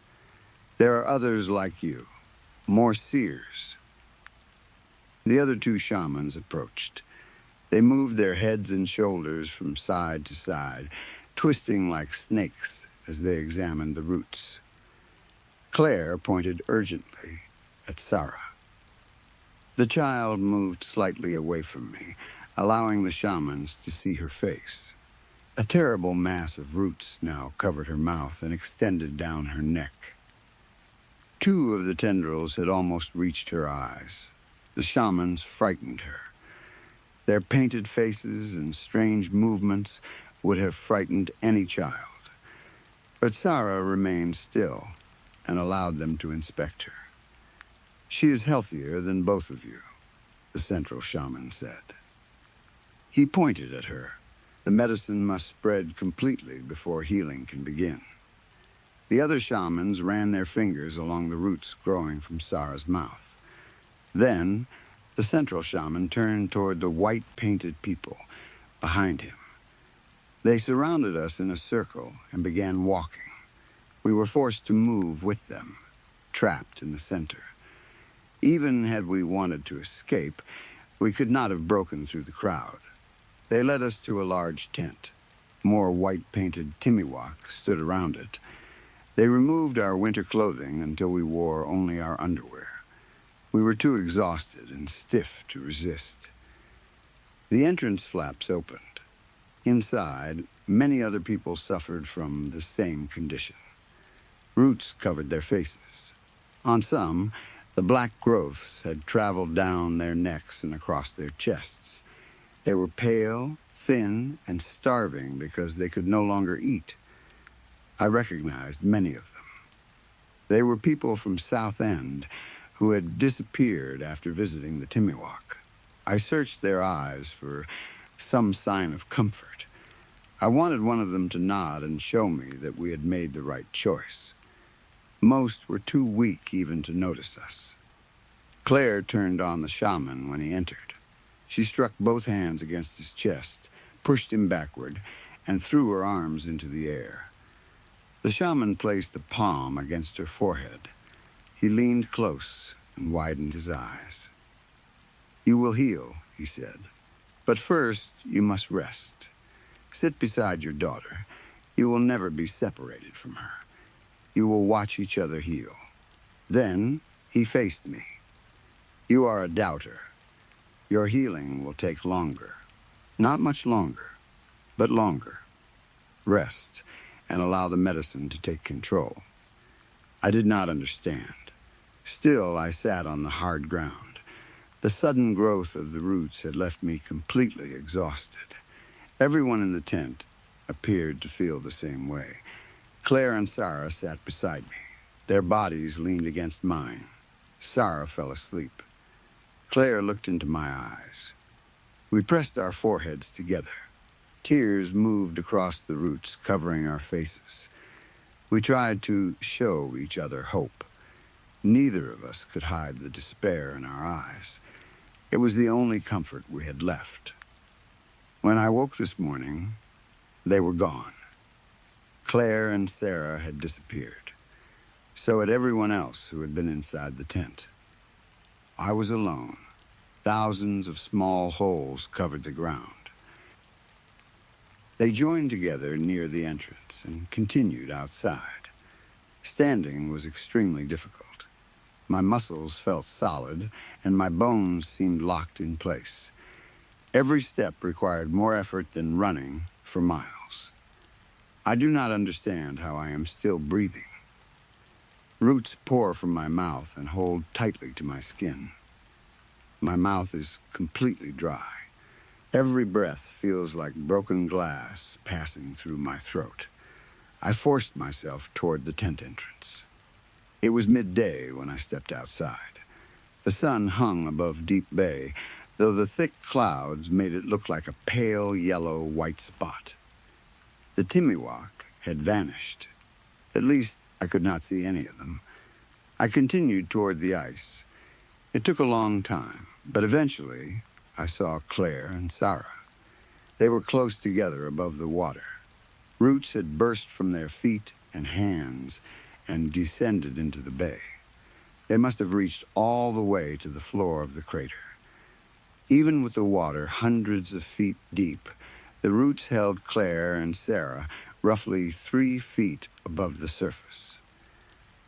"There are others like you, more seers." The other 2 shamans approached. They moved their heads and shoulders from side to side, twisting like snakes as they examined the roots. Claire pointed urgently at Sarah. The child moved slightly away from me, allowing the shamans to see her face. A terrible mass of roots now covered her mouth and extended down her neck. 2 of the tendrils had almost reached her eyes. The shamans frightened her. Their painted faces and strange movements would have frightened any child. But Sarah remained still and allowed them to inspect her. "She is healthier than both of you," the central shaman said. He pointed at her. "The medicine must spread completely before healing can begin." The other shamans ran their fingers along the roots growing from Sarah's mouth. Then, the central shaman turned toward the white-painted people behind him. They surrounded us in a circle and began walking. We were forced to move with them, trapped in the center. Even had we wanted to escape, we could not have broken through the crowd. They led us to a large tent. More white-painted Timuok stood around it. They removed our winter clothing until we wore only our underwear. We were too exhausted and stiff to resist. The entrance flaps opened. Inside, many other people suffered from the same condition. Roots covered their faces. On some, the black growths had traveled down their necks and across their chests. They were pale, thin, and starving because they could no longer eat. I recognized many of them. They were people from South End who had disappeared after visiting the Timmywalk. I searched their eyes for some sign of comfort. I wanted one of them to nod and show me that we had made the right choice. Most were too weak even to notice us. Claire turned on the shaman when he entered. She struck both hands against his chest, pushed him backward, and threw her arms into the air. The shaman placed a palm against her forehead. He leaned close and widened his eyes. "You will heal," he said. "But first, you must rest. Sit beside your daughter. You will never be separated from her. You will watch each other heal." Then he faced me. "You are a doubter. Your healing will take longer. Not much longer, but longer. Rest and allow the medicine to take control." I did not understand. Still, I sat on the hard ground. The sudden growth of the roots had left me completely exhausted. Everyone in the tent appeared to feel the same way. Claire and Sarah sat beside me. Their bodies leaned against mine. Sarah fell asleep. Claire looked into my eyes. We pressed our foreheads together. Tears moved across the roots, covering our faces. We tried to show each other hope. Neither of us could hide the despair in our eyes. It was the only comfort we had left. When I woke this morning, they were gone. Claire and Sarah had disappeared. So had everyone else who had been inside the tent. I was alone. Thousands of small holes covered the ground. They joined together near the entrance and continued outside. Standing was extremely difficult. My muscles felt solid, and my bones seemed locked in place. Every step required more effort than running for miles. I do not understand how I am still breathing. Roots pour from my mouth and hold tightly to my skin. My mouth is completely dry. Every breath feels like broken glass passing through my throat. I forced myself toward the tent entrance. It was midday when I stepped outside. The sun hung above Deep Bay, though the thick clouds made it look like a pale yellow-white spot. The Timmywalk had vanished. At least I could not see any of them. I continued toward the ice. It took a long time, but eventually I saw Claire and Sarah. They were close together above the water. Roots had burst from their feet and hands and descended into the bay. They must have reached all the way to the floor of the crater. Even with the water hundreds of feet deep, the roots held Claire and Sarah roughly 3 feet above the surface.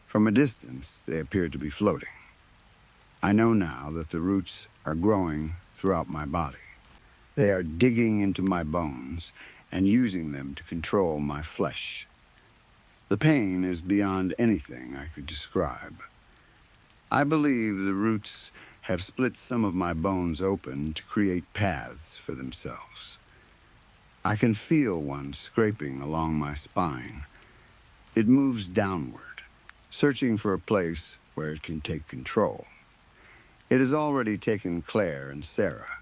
From a distance, they appeared to be floating. I know now that the roots are growing throughout my body. They are digging into my bones and using them to control my flesh. The pain is beyond anything I could describe. I believe the roots have split some of my bones open to create paths for themselves. I can feel one scraping along my spine. It moves downward, searching for a place where it can take control. It has already taken Claire and Sarah.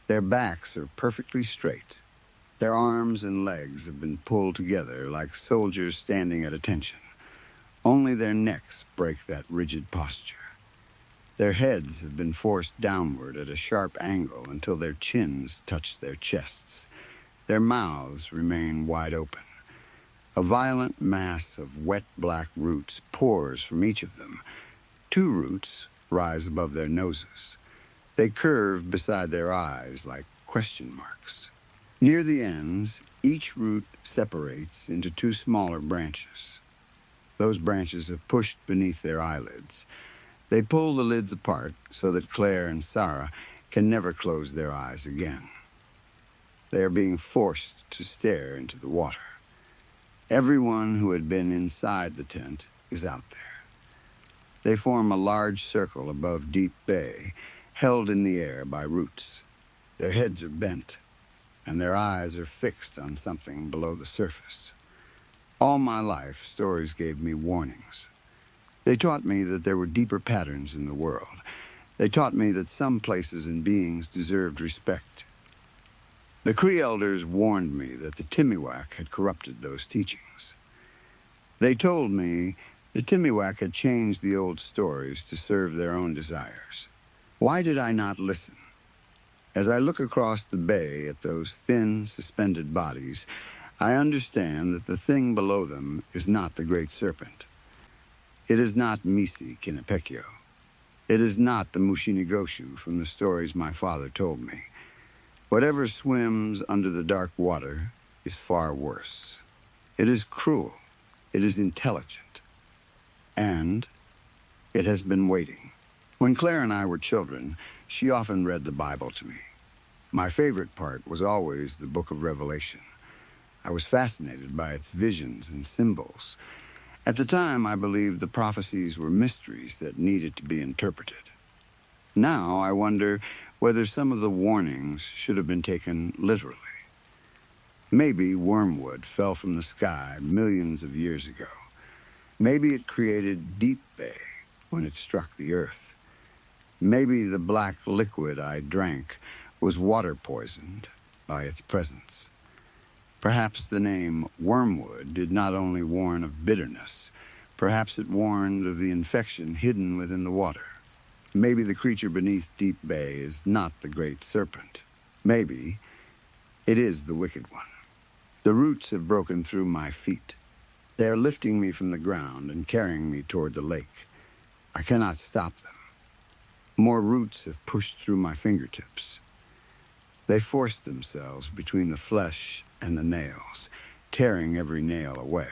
Their backs are perfectly straight. Their arms and legs have been pulled together like soldiers standing at attention. Only their necks break that rigid posture. Their heads have been forced downward at a sharp angle until their chins touch their chests. Their mouths remain wide open. A violent mass of wet black roots pours from each of them. 2 roots rise above their noses. They curve beside their eyes like question marks. Near the ends, each root separates into 2 smaller branches. Those branches have pushed beneath their eyelids. They pull the lids apart so that Claire and Sarah can never close their eyes again. They are being forced to stare into the water. Everyone who had been inside the tent is out there. They form a large circle above Deep Bay, held in the air by roots. Their heads are bent, and their eyes are fixed on something below the surface. All my life, stories gave me warnings. They taught me that there were deeper patterns in the world. They taught me that some places and beings deserved respect. The Cree elders warned me that the Timiwak had corrupted those teachings. They told me the Timiwak had changed the old stories to serve their own desires. Why did I not listen? As I look across the bay at those thin, suspended bodies, I understand that the thing below them is not the great serpent. It is not Misi Kinepekyo. It is not the Mushinigoshu from the stories my father told me. Whatever swims under the dark water is far worse. It is cruel. It is intelligent. And it has been waiting. When Claire and I were children, she often read the Bible to me. My favorite part was always the book of Revelation. I was fascinated by its visions and symbols. At the time, I believed the prophecies were mysteries that needed to be interpreted. Now, I wonder whether some of the warnings should have been taken literally. Maybe wormwood fell from the sky millions of years ago. Maybe it created Deep Bay when it struck the earth. Maybe the black liquid I drank was water poisoned by its presence. Perhaps the name wormwood did not only warn of bitterness, perhaps it warned of the infection hidden within the water. Maybe the creature beneath Deep Bay is not the great serpent. Maybe it is the wicked one. The roots have broken through my feet. They are lifting me from the ground and carrying me toward the lake. I cannot stop them. More roots have pushed through my fingertips. They force themselves between the flesh and the nails, tearing every nail away.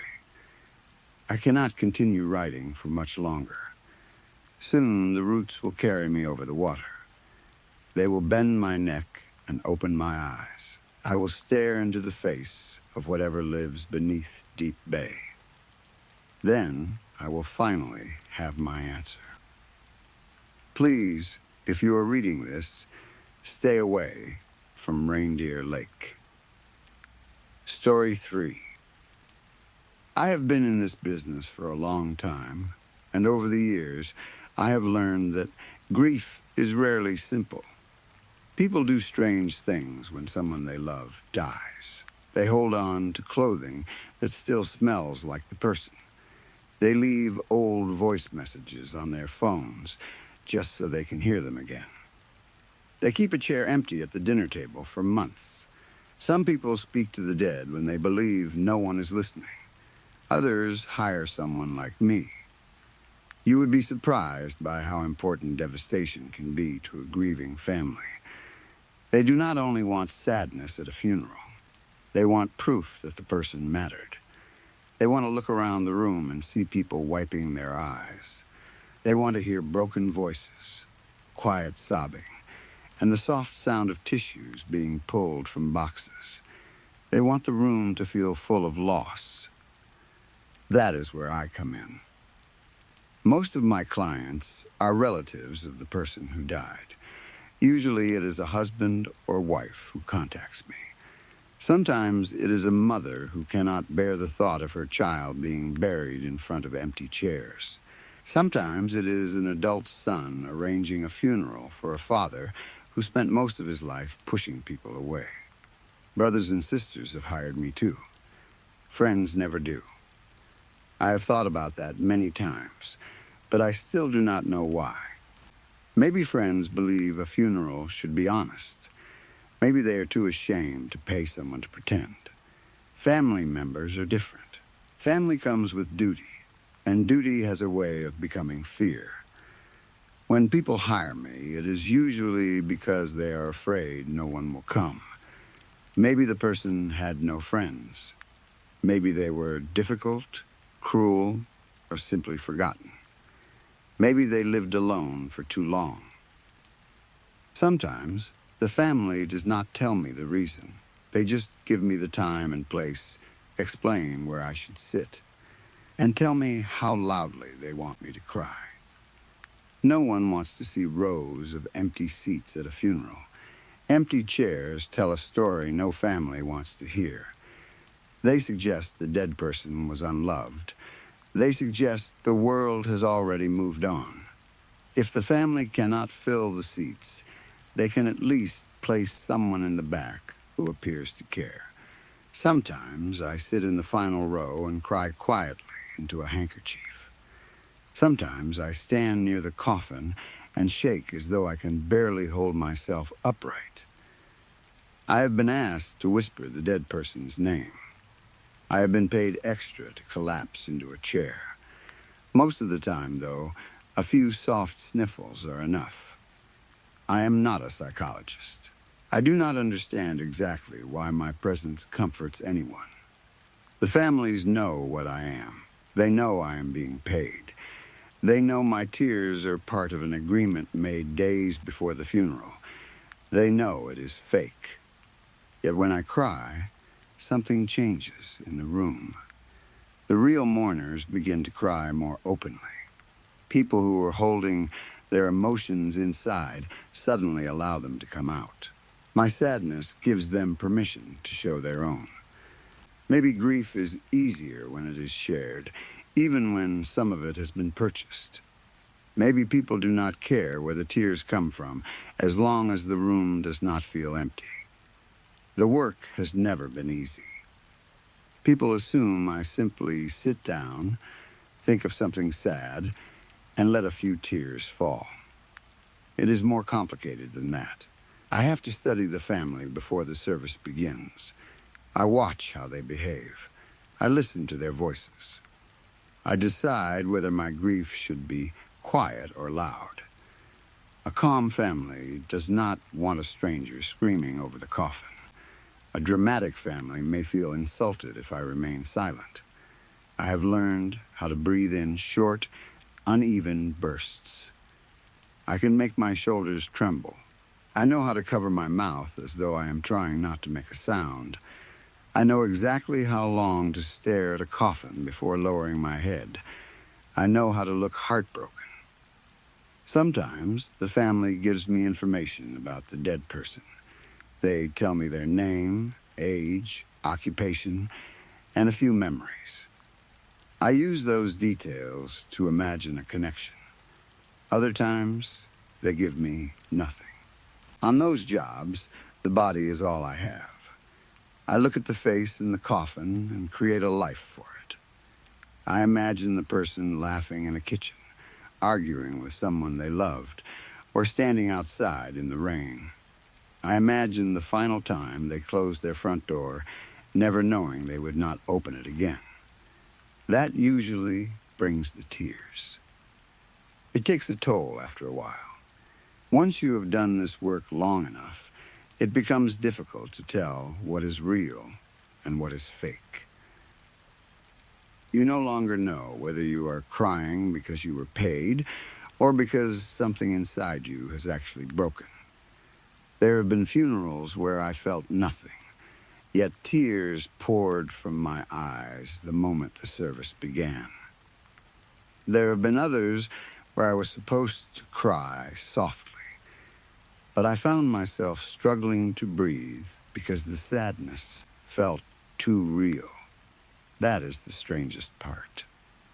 I cannot continue writing for much longer. Soon the roots will carry me over the water. They will bend my neck and open my eyes. I will stare into the face of whatever lives beneath Deep Bay. Then I will finally have my answer. Please, if you are reading this, stay away from Reindeer Lake. Story 3. I have been in this business for a long time, and over the years, I have learned that grief is rarely simple. People do strange things when someone they love dies. They hold on to clothing that still smells like the person. They leave old voice messages on their phones just so they can hear them again. They keep a chair empty at the dinner table for months. Some people speak to the dead when they believe no one is listening. Others hire someone like me. You would be surprised by how important devastation can be to a grieving family. They do not only want sadness at a funeral. They want proof that the person mattered. They want to look around the room and see people wiping their eyes. They want to hear broken voices, quiet sobbing, and the soft sound of tissues being pulled from boxes. They want the room to feel full of loss. That is where I come in. Most of my clients are relatives of the person who died. Usually it is a husband or wife who contacts me. Sometimes it is a mother who cannot bear the thought of her child being buried in front of empty chairs. Sometimes it is an adult son arranging a funeral for a father who spent most of his life pushing people away. Brothers and sisters have hired me too. Friends never do. I have thought about that many times, but I still do not know why. Maybe friends believe a funeral should be honest. Maybe they are too ashamed to pay someone to pretend. Family members are different. Family comes with duty, and duty has a way of becoming fear. When people hire me, it is usually because they are afraid no one will come. Maybe the person had no friends. Maybe they were difficult, cruel, or simply forgotten. Maybe they lived alone for too long. Sometimes the family does not tell me the reason. They just give me the time and place, explain where I should sit, and tell me how loudly they want me to cry. No one wants to see rows of empty seats at a funeral. Empty chairs tell a story no family wants to hear. They suggest the dead person was unloved. They suggest the world has already moved on. If the family cannot fill the seats, they can at least place someone in the back who appears to care. Sometimes I sit in the final row and cry quietly into a handkerchief. Sometimes I stand near the coffin and shake as though I can barely hold myself upright. I have been asked to whisper the dead person's name. I have been paid extra to collapse into a chair. Most of the time, though, a few soft sniffles are enough. I am not a psychologist. I do not understand exactly why my presence comforts anyone. The families know what I am. They know I am being paid. They know my tears are part of an agreement made days before the funeral. They know it is fake. Yet when I cry, something changes in the room. The real mourners begin to cry more openly. People who are holding their emotions inside suddenly allow them to come out. My sadness gives them permission to show their own. Maybe grief is easier when it is shared, even when some of it has been purchased. Maybe people do not care where the tears come from, as long as the room does not feel empty. The work has never been easy. People assume I simply sit down, think of something sad, and let a few tears fall. It is more complicated than that. I have to study the family before the service begins. I watch how they behave. I listen to their voices. I decide whether my grief should be quiet or loud. A calm family does not want a stranger screaming over the coffin. A dramatic family may feel insulted if I remain silent. I have learned how to breathe in short, uneven bursts. I can make my shoulders tremble. I know how to cover my mouth as though I am trying not to make a sound. I know exactly how long to stare at a coffin before lowering my head. I know how to look heartbroken. Sometimes the family gives me information about the dead person. They tell me their name, age, occupation, and a few memories. I use those details to imagine a connection. Other times, they give me nothing. On those jobs, the body is all I have. I look at the face in the coffin and create a life for it. I imagine the person laughing in a kitchen, arguing with someone they loved, or standing outside in the rain. I imagine the final time they closed their front door, never knowing they would not open it again. That usually brings the tears. It takes a toll after a while. Once you have done this work long enough, it becomes difficult to tell what is real and what is fake. You no longer know whether you are crying because you were paid or because something inside you has actually broken. There have been funerals where I felt nothing, yet tears poured from my eyes the moment the service began. There have been others where I was supposed to cry softly, but I found myself struggling to breathe because the sadness felt too real. That is the strangest part.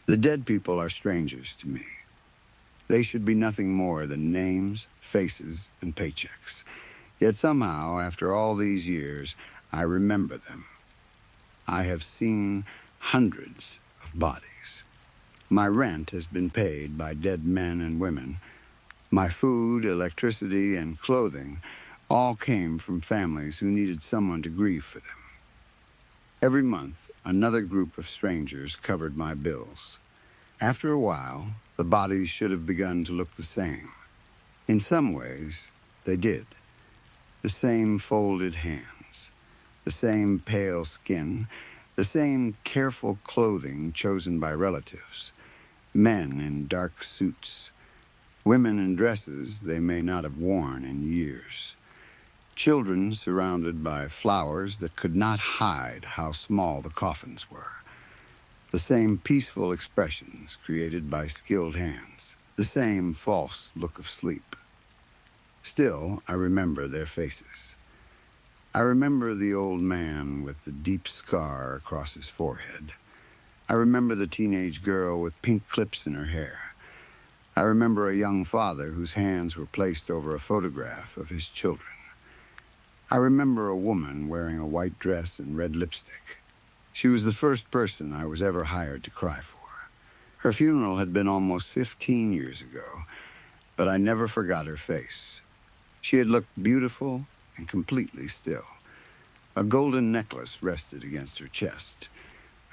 The dead people are strangers to me. They should be nothing more than names, faces, and paychecks. Yet somehow, after all these years, I remember them. I have seen hundreds of bodies. My rent has been paid by dead men and women. My food, electricity, and clothing all came from families who needed someone to grieve for them. Every month, another group of strangers covered my bills. After a while, the bodies should have begun to look the same. In some ways, they did. The same folded hands, the same pale skin, the same careful clothing chosen by relatives. Men in dark suits, women in dresses they may not have worn in years, children surrounded by flowers that could not hide how small the coffins were. The same peaceful expressions created by skilled hands, the same false look of sleep. Still, I remember their faces. I remember the old man with the deep scar across his forehead. I remember the teenage girl with pink clips in her hair. I remember a young father whose hands were placed over a photograph of his children. I remember a woman wearing a white dress and red lipstick. She was the first person I was ever hired to cry for. Her funeral had been almost 15 years ago, but I never forgot her face. She had looked beautiful and completely still. A golden necklace rested against her chest.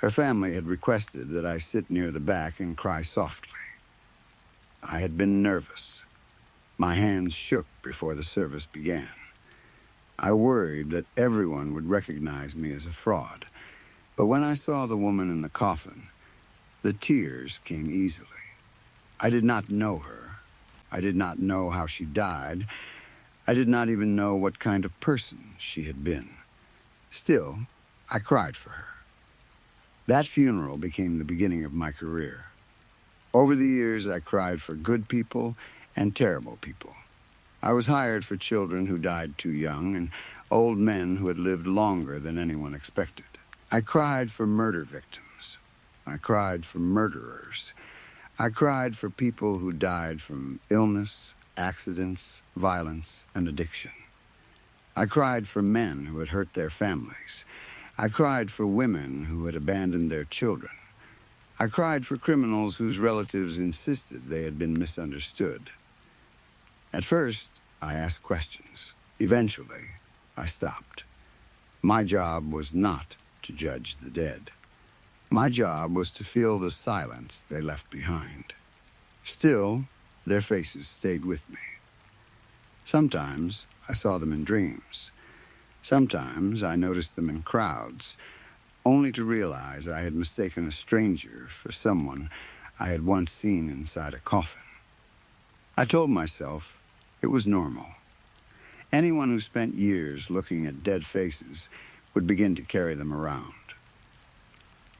Her family had requested that I sit near the back and cry softly. I had been nervous. My hands shook before the service began. I worried that everyone would recognize me as a fraud. But when I saw the woman in the coffin, the tears came easily. I did not know her. I did not know how she died. I did not even know what kind of person she had been. Still, I cried for her. That funeral became the beginning of my career. Over the years, I cried for good people and terrible people. I was hired for children who died too young and old men who had lived longer than anyone expected. I cried for murder victims. I cried for murderers. I cried for people who died from illness, accidents, violence, and addiction. I cried for men who had hurt their families. I cried for women who had abandoned their children. I cried for criminals whose relatives insisted they had been misunderstood. At first, I asked questions. Eventually, I stopped. My job was not to judge the dead. My job was to feel the silence they left behind. Still, their faces stayed with me. Sometimes I saw them in dreams. Sometimes I noticed them in crowds, only to realize I had mistaken a stranger for someone I had once seen inside a coffin. I told myself it was normal. Anyone who spent years looking at dead faces would begin to carry them around.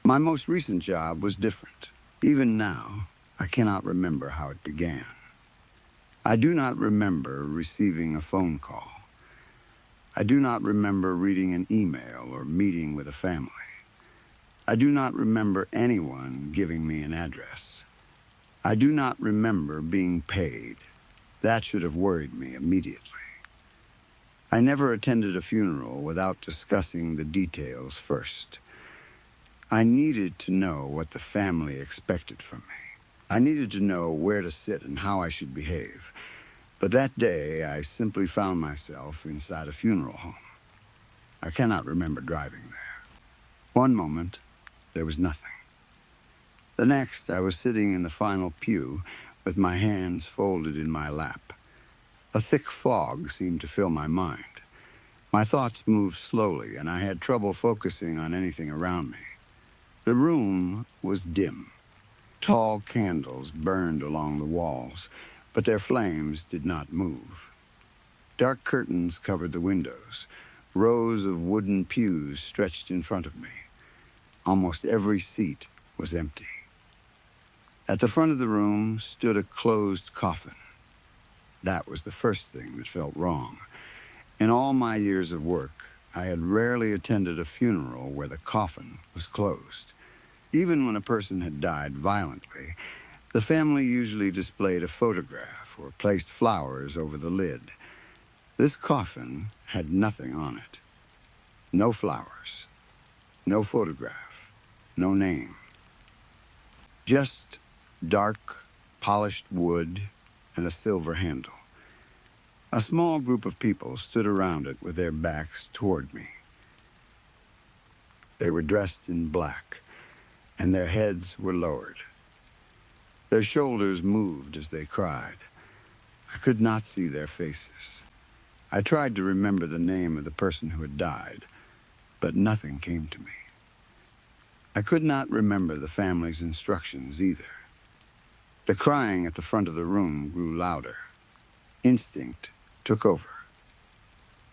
My most recent job was different. Even now, I cannot remember how it began. I do not remember receiving a phone call. I do not remember reading an email or meeting with a family. I do not remember anyone giving me an address. I do not remember being paid. That should have worried me immediately. I never attended a funeral without discussing the details first. I needed to know what the family expected from me. I needed to know where to sit and how I should behave. But that day, I simply found myself inside a funeral home. I cannot remember driving there. One moment, there was nothing. The next, I was sitting in the final pew with my hands folded in my lap. A thick fog seemed to fill my mind. My thoughts moved slowly, and I had trouble focusing on anything around me. The room was dim. Tall candles burned along the walls, but their flames did not move. Dark curtains covered the windows. Rows of wooden pews stretched in front of me. Almost every seat was empty. At the front of the room stood a closed coffin. That was the first thing that felt wrong. In all my years of work, I had rarely attended a funeral where the coffin was closed. Even when a person had died violently, the family usually displayed a photograph or placed flowers over the lid. This coffin had nothing on it. No flowers, no photograph, no name. Just dark, polished wood and a silver handle. A small group of people stood around it with their backs toward me. They were dressed in black, and their heads were lowered. Their shoulders moved as they cried. I could not see their faces. I tried to remember the name of the person who had died, but nothing came to me. I could not remember the family's instructions either. The crying at the front of the room grew louder. Instinct took over.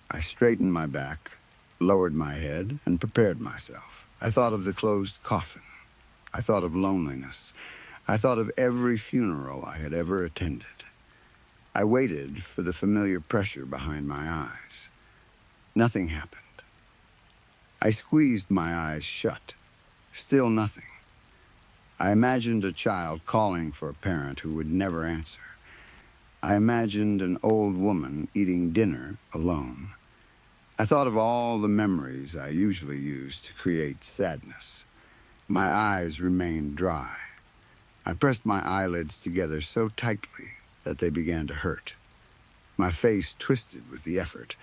I straightened my back, lowered my head, and prepared myself. I thought of the closed coffin. I thought of loneliness. I thought of every funeral I had ever attended. I waited for the familiar pressure behind my eyes. Nothing happened. I squeezed my eyes shut. Still nothing. I imagined a child calling for a parent who would never answer. I imagined an old woman eating dinner alone. I thought of all the memories I usually use to create sadness. My eyes remained dry. I pressed my eyelids together so tightly that they began to hurt. My face twisted with the effort,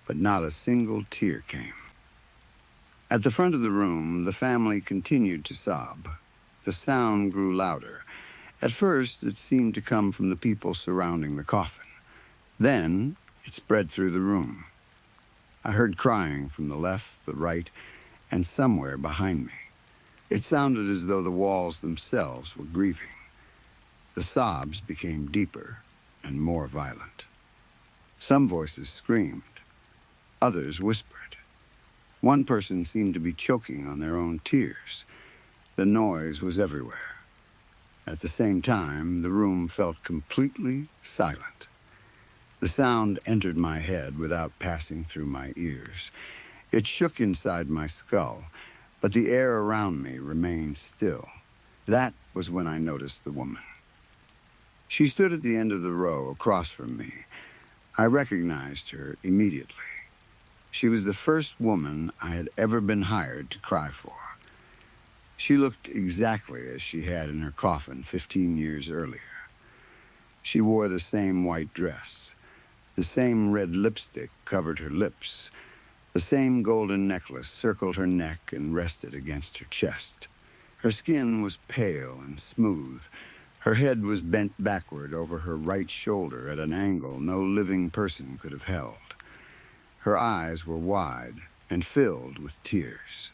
but not a single tear came. At the front of the room, the family continued to sob. The sound grew louder. At first, it seemed to come from the people surrounding the coffin. Then, it spread through the room. I heard crying from the left, the right, and somewhere behind me. It sounded as though the walls themselves were grieving. The sobs became deeper and more violent. Some voices screamed. Others whispered. One person seemed to be choking on their own tears. The noise was everywhere. At the same time, the room felt completely silent. The sound entered my head without passing through my ears. It shook inside my skull, but the air around me remained still. That was when I noticed the woman. She stood at the end of the row across from me. I recognized her immediately. She was the first woman I had ever been hired to cry for. She looked exactly as she had in her coffin 15 years earlier. She wore the same white dress. The same red lipstick covered her lips. The same golden necklace circled her neck and rested against her chest. Her skin was pale and smooth. Her head was bent backward over her right shoulder at an angle no living person could have held. Her eyes were wide and filled with tears.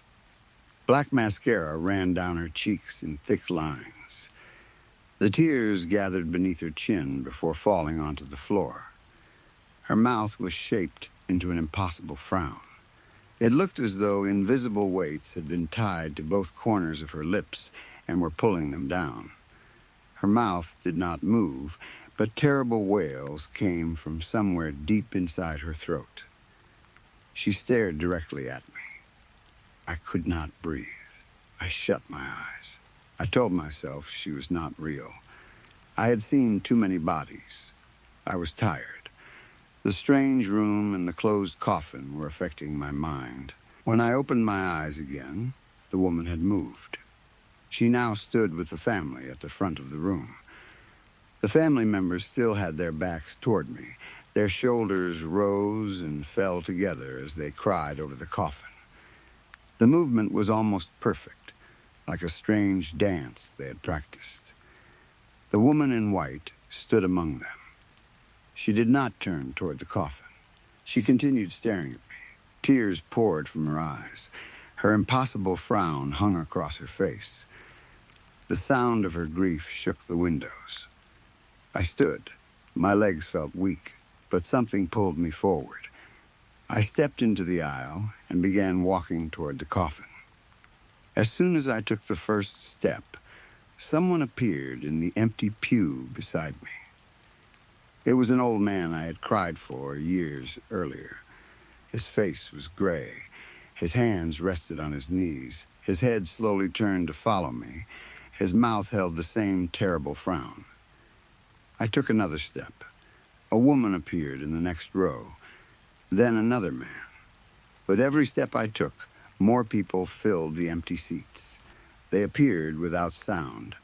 Black mascara ran down her cheeks in thick lines. The tears gathered beneath her chin before falling onto the floor. Her mouth was shaped into an impossible frown. It looked as though invisible weights had been tied to both corners of her lips and were pulling them down. Her mouth did not move, but terrible wails came from somewhere deep inside her throat. She stared directly at me. I could not breathe. I shut my eyes. I told myself she was not real. I had seen too many bodies. I was tired. The strange room and the closed coffin were affecting my mind. When I opened my eyes again, the woman had moved. She now stood with the family at the front of the room. The family members still had their backs toward me. Their shoulders rose and fell together as they cried over the coffin. The movement was almost perfect, like a strange dance they had practiced. The woman in white stood among them. She did not turn toward the coffin. She continued staring at me. Tears poured from her eyes. Her impossible frown hung across her face. The sound of her grief shook the windows. I stood. My legs felt weak, but something pulled me forward. I stepped into the aisle and began walking toward the coffin. As soon as I took the first step, someone appeared in the empty pew beside me. It was an old man I had cried for years earlier. His face was gray. His hands rested on his knees. His head slowly turned to follow me. His mouth held the same terrible frown. I took another step. A woman appeared in the next row. Then another man. With every step I took, more people filled the empty seats. They appeared without sound.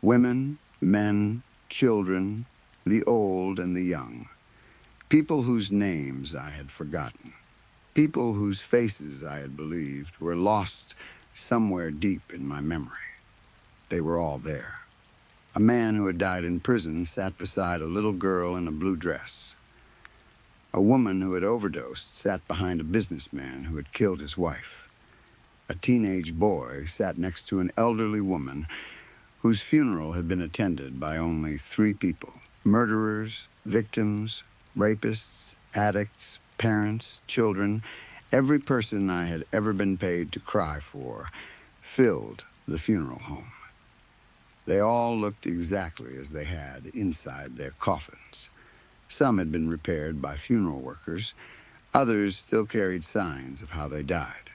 Women, men, children, the old and the young. People whose names I had forgotten. People whose faces I had believed were lost somewhere deep in my memory. They were all there. A man who had died in prison sat beside a little girl in a blue dress. A woman who had overdosed sat behind a businessman who had killed his wife. A teenage boy sat next to an elderly woman whose funeral had been attended by only 3 people: murderers, victims, rapists, addicts, parents, children. Every person I had ever been paid to cry for filled the funeral home. They all looked exactly as they had inside their coffins. Some had been repaired by funeral workers. Others still carried signs of how they died.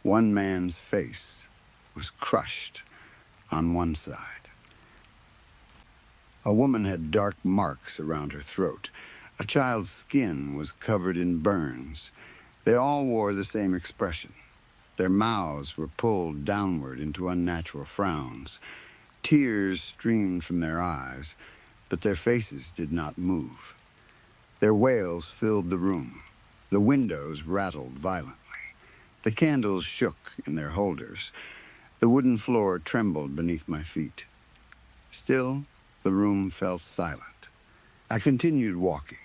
One man's face was crushed on one side. A woman had dark marks around her throat. A child's skin was covered in burns. They all wore the same expression. Their mouths were pulled downward into unnatural frowns. Tears streamed from their eyes, but their faces did not move. Their wails filled the room. The windows rattled violently. The candles shook in their holders. The wooden floor trembled beneath my feet. Still, the room felt silent. I continued walking.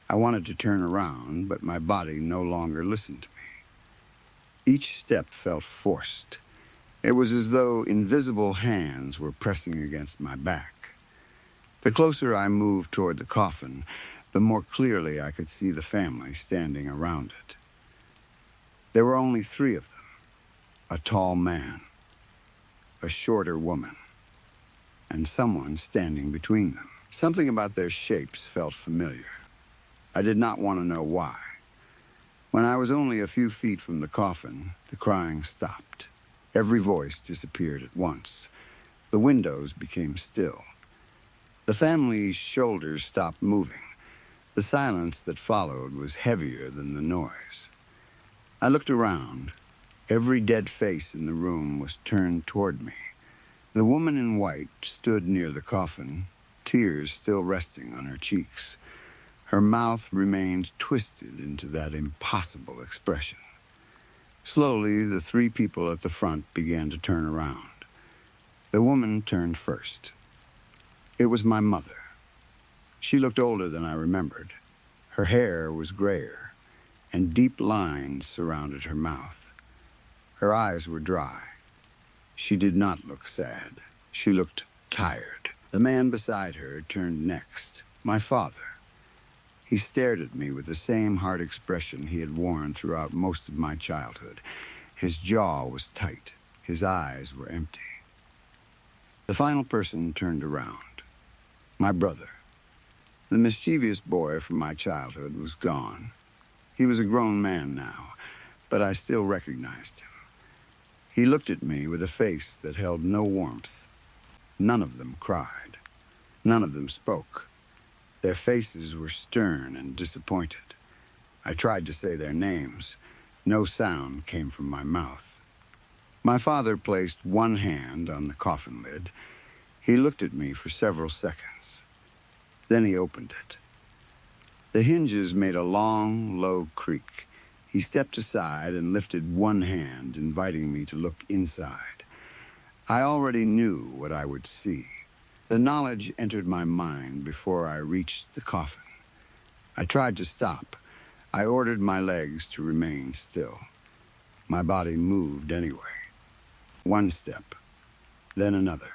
I wanted to turn around, but my body no longer listened to me. Each step felt forced. It was as though invisible hands were pressing against my back. The closer I moved toward the coffin, the more clearly I could see the family standing around it. There were only 3 of them: a tall man, a shorter woman, and someone standing between them. Something about their shapes felt familiar. I did not want to know why. When I was only a few feet from the coffin, the crying stopped. Every voice disappeared at once. The windows became still. The family's shoulders stopped moving. The silence that followed was heavier than the noise. I looked around. Every dead face in the room was turned toward me. The woman in white stood near the coffin, tears still resting on her cheeks. Her mouth remained twisted into that impossible expression. Slowly, the 3 people at the front began to turn around. The woman turned first. It was my mother. She looked older than I remembered. Her hair was grayer, and deep lines surrounded her mouth. Her eyes were dry. She did not look sad. She looked tired. The man beside her turned next, my father. He stared at me with the same hard expression he had worn throughout most of my childhood. His jaw was tight. His eyes were empty. The final person turned around. My brother. The mischievous boy from my childhood was gone. He was a grown man now, but I still recognized him. He looked at me with a face that held no warmth. None of them cried. None of them spoke. Their faces were stern and disappointed. I tried to say their names. No sound came from my mouth. My father placed one hand on the coffin lid. He looked at me for several seconds. Then he opened it. The hinges made a long, low creak. He stepped aside and lifted one hand, inviting me to look inside. I already knew what I would see. The knowledge entered my mind before I reached the coffin. I tried to stop. I ordered my legs to remain still. My body moved anyway. One step, then another.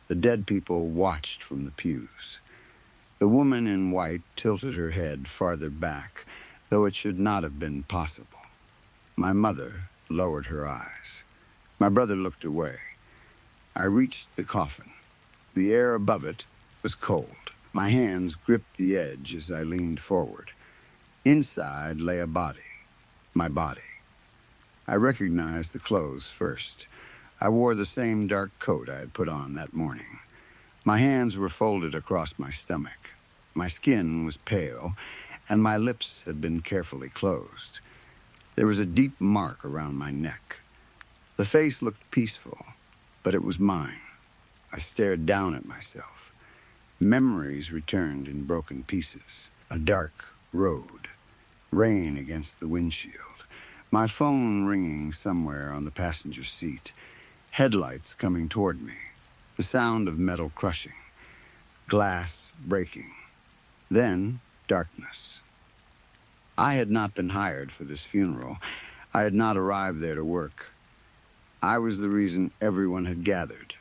The dead people watched from the pews. The woman in white tilted her head farther back, though it should not have been possible. My mother lowered her eyes. My brother looked away. I reached the coffin. The air above it was cold. My hands gripped the edge as I leaned forward. Inside lay a body. My body. I recognized the clothes first. I wore the same dark coat I had put on that morning. My hands were folded across my stomach. My skin was pale, and my lips had been carefully closed. There was a deep mark around my neck. The face looked peaceful, but it was mine. I stared down at myself. Memories returned in broken pieces. A dark road. Rain against the windshield. My phone ringing somewhere on the passenger seat. Headlights coming toward me. The sound of metal crushing. Glass breaking. Then, darkness. I had not been hired for this funeral. I had not arrived there to work. I was the reason everyone had gathered.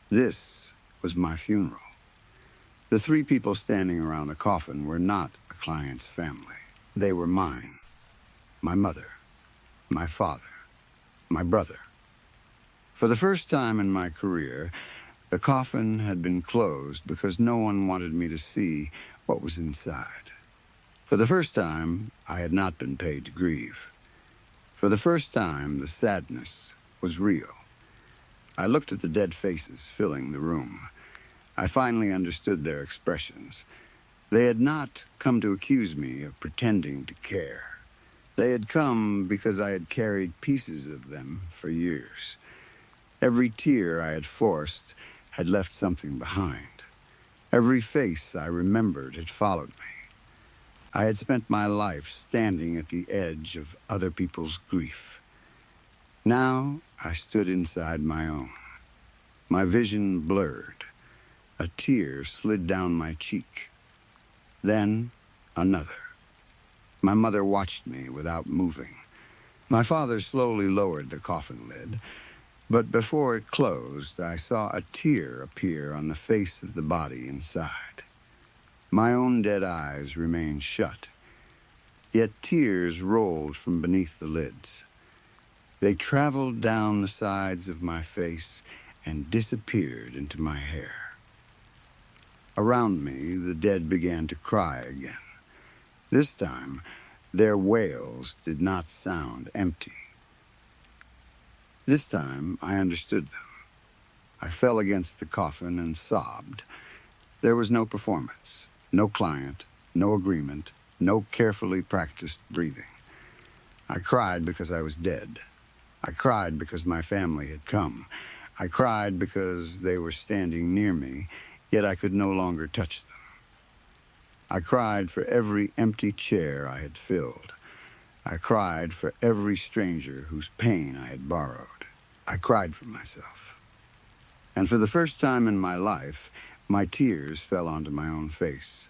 This was my funeral. The three people standing around the coffin were not a client's family. They were mine, my mother, my father, my brother. For the first time in my career, the coffin had been closed because no one wanted me to see what was inside. For the first time, I had not been paid to grieve. For the first time, the sadness was real. I looked at the dead faces filling the room. I finally understood their expressions. They had not come to accuse me of pretending to care. They had come because I had carried pieces of them for years. Every tear I had forced had left something behind. Every face I remembered had followed me. I had spent my life standing at the edge of other people's grief. Now I stood inside my own. My vision blurred. A tear slid down my cheek. Then another. My mother watched me without moving. My father slowly lowered the coffin lid, but before it closed, I saw a tear appear on the face of the body inside. My own dead eyes remained shut, yet tears rolled from beneath the lids. They traveled down the sides of my face and disappeared into my hair. Around me, the dead began to cry again. This time, their wails did not sound empty. This time, I understood them. I fell against the coffin and sobbed. There was no performance, no client, no agreement, no carefully practiced breathing. I cried because I was dead. I cried because my family had come. I cried because they were standing near me, yet I could no longer touch them. I cried for every empty chair I had filled. I cried for every stranger whose pain I had borrowed. I cried for myself. And for the first time in my life, my tears fell onto my own face.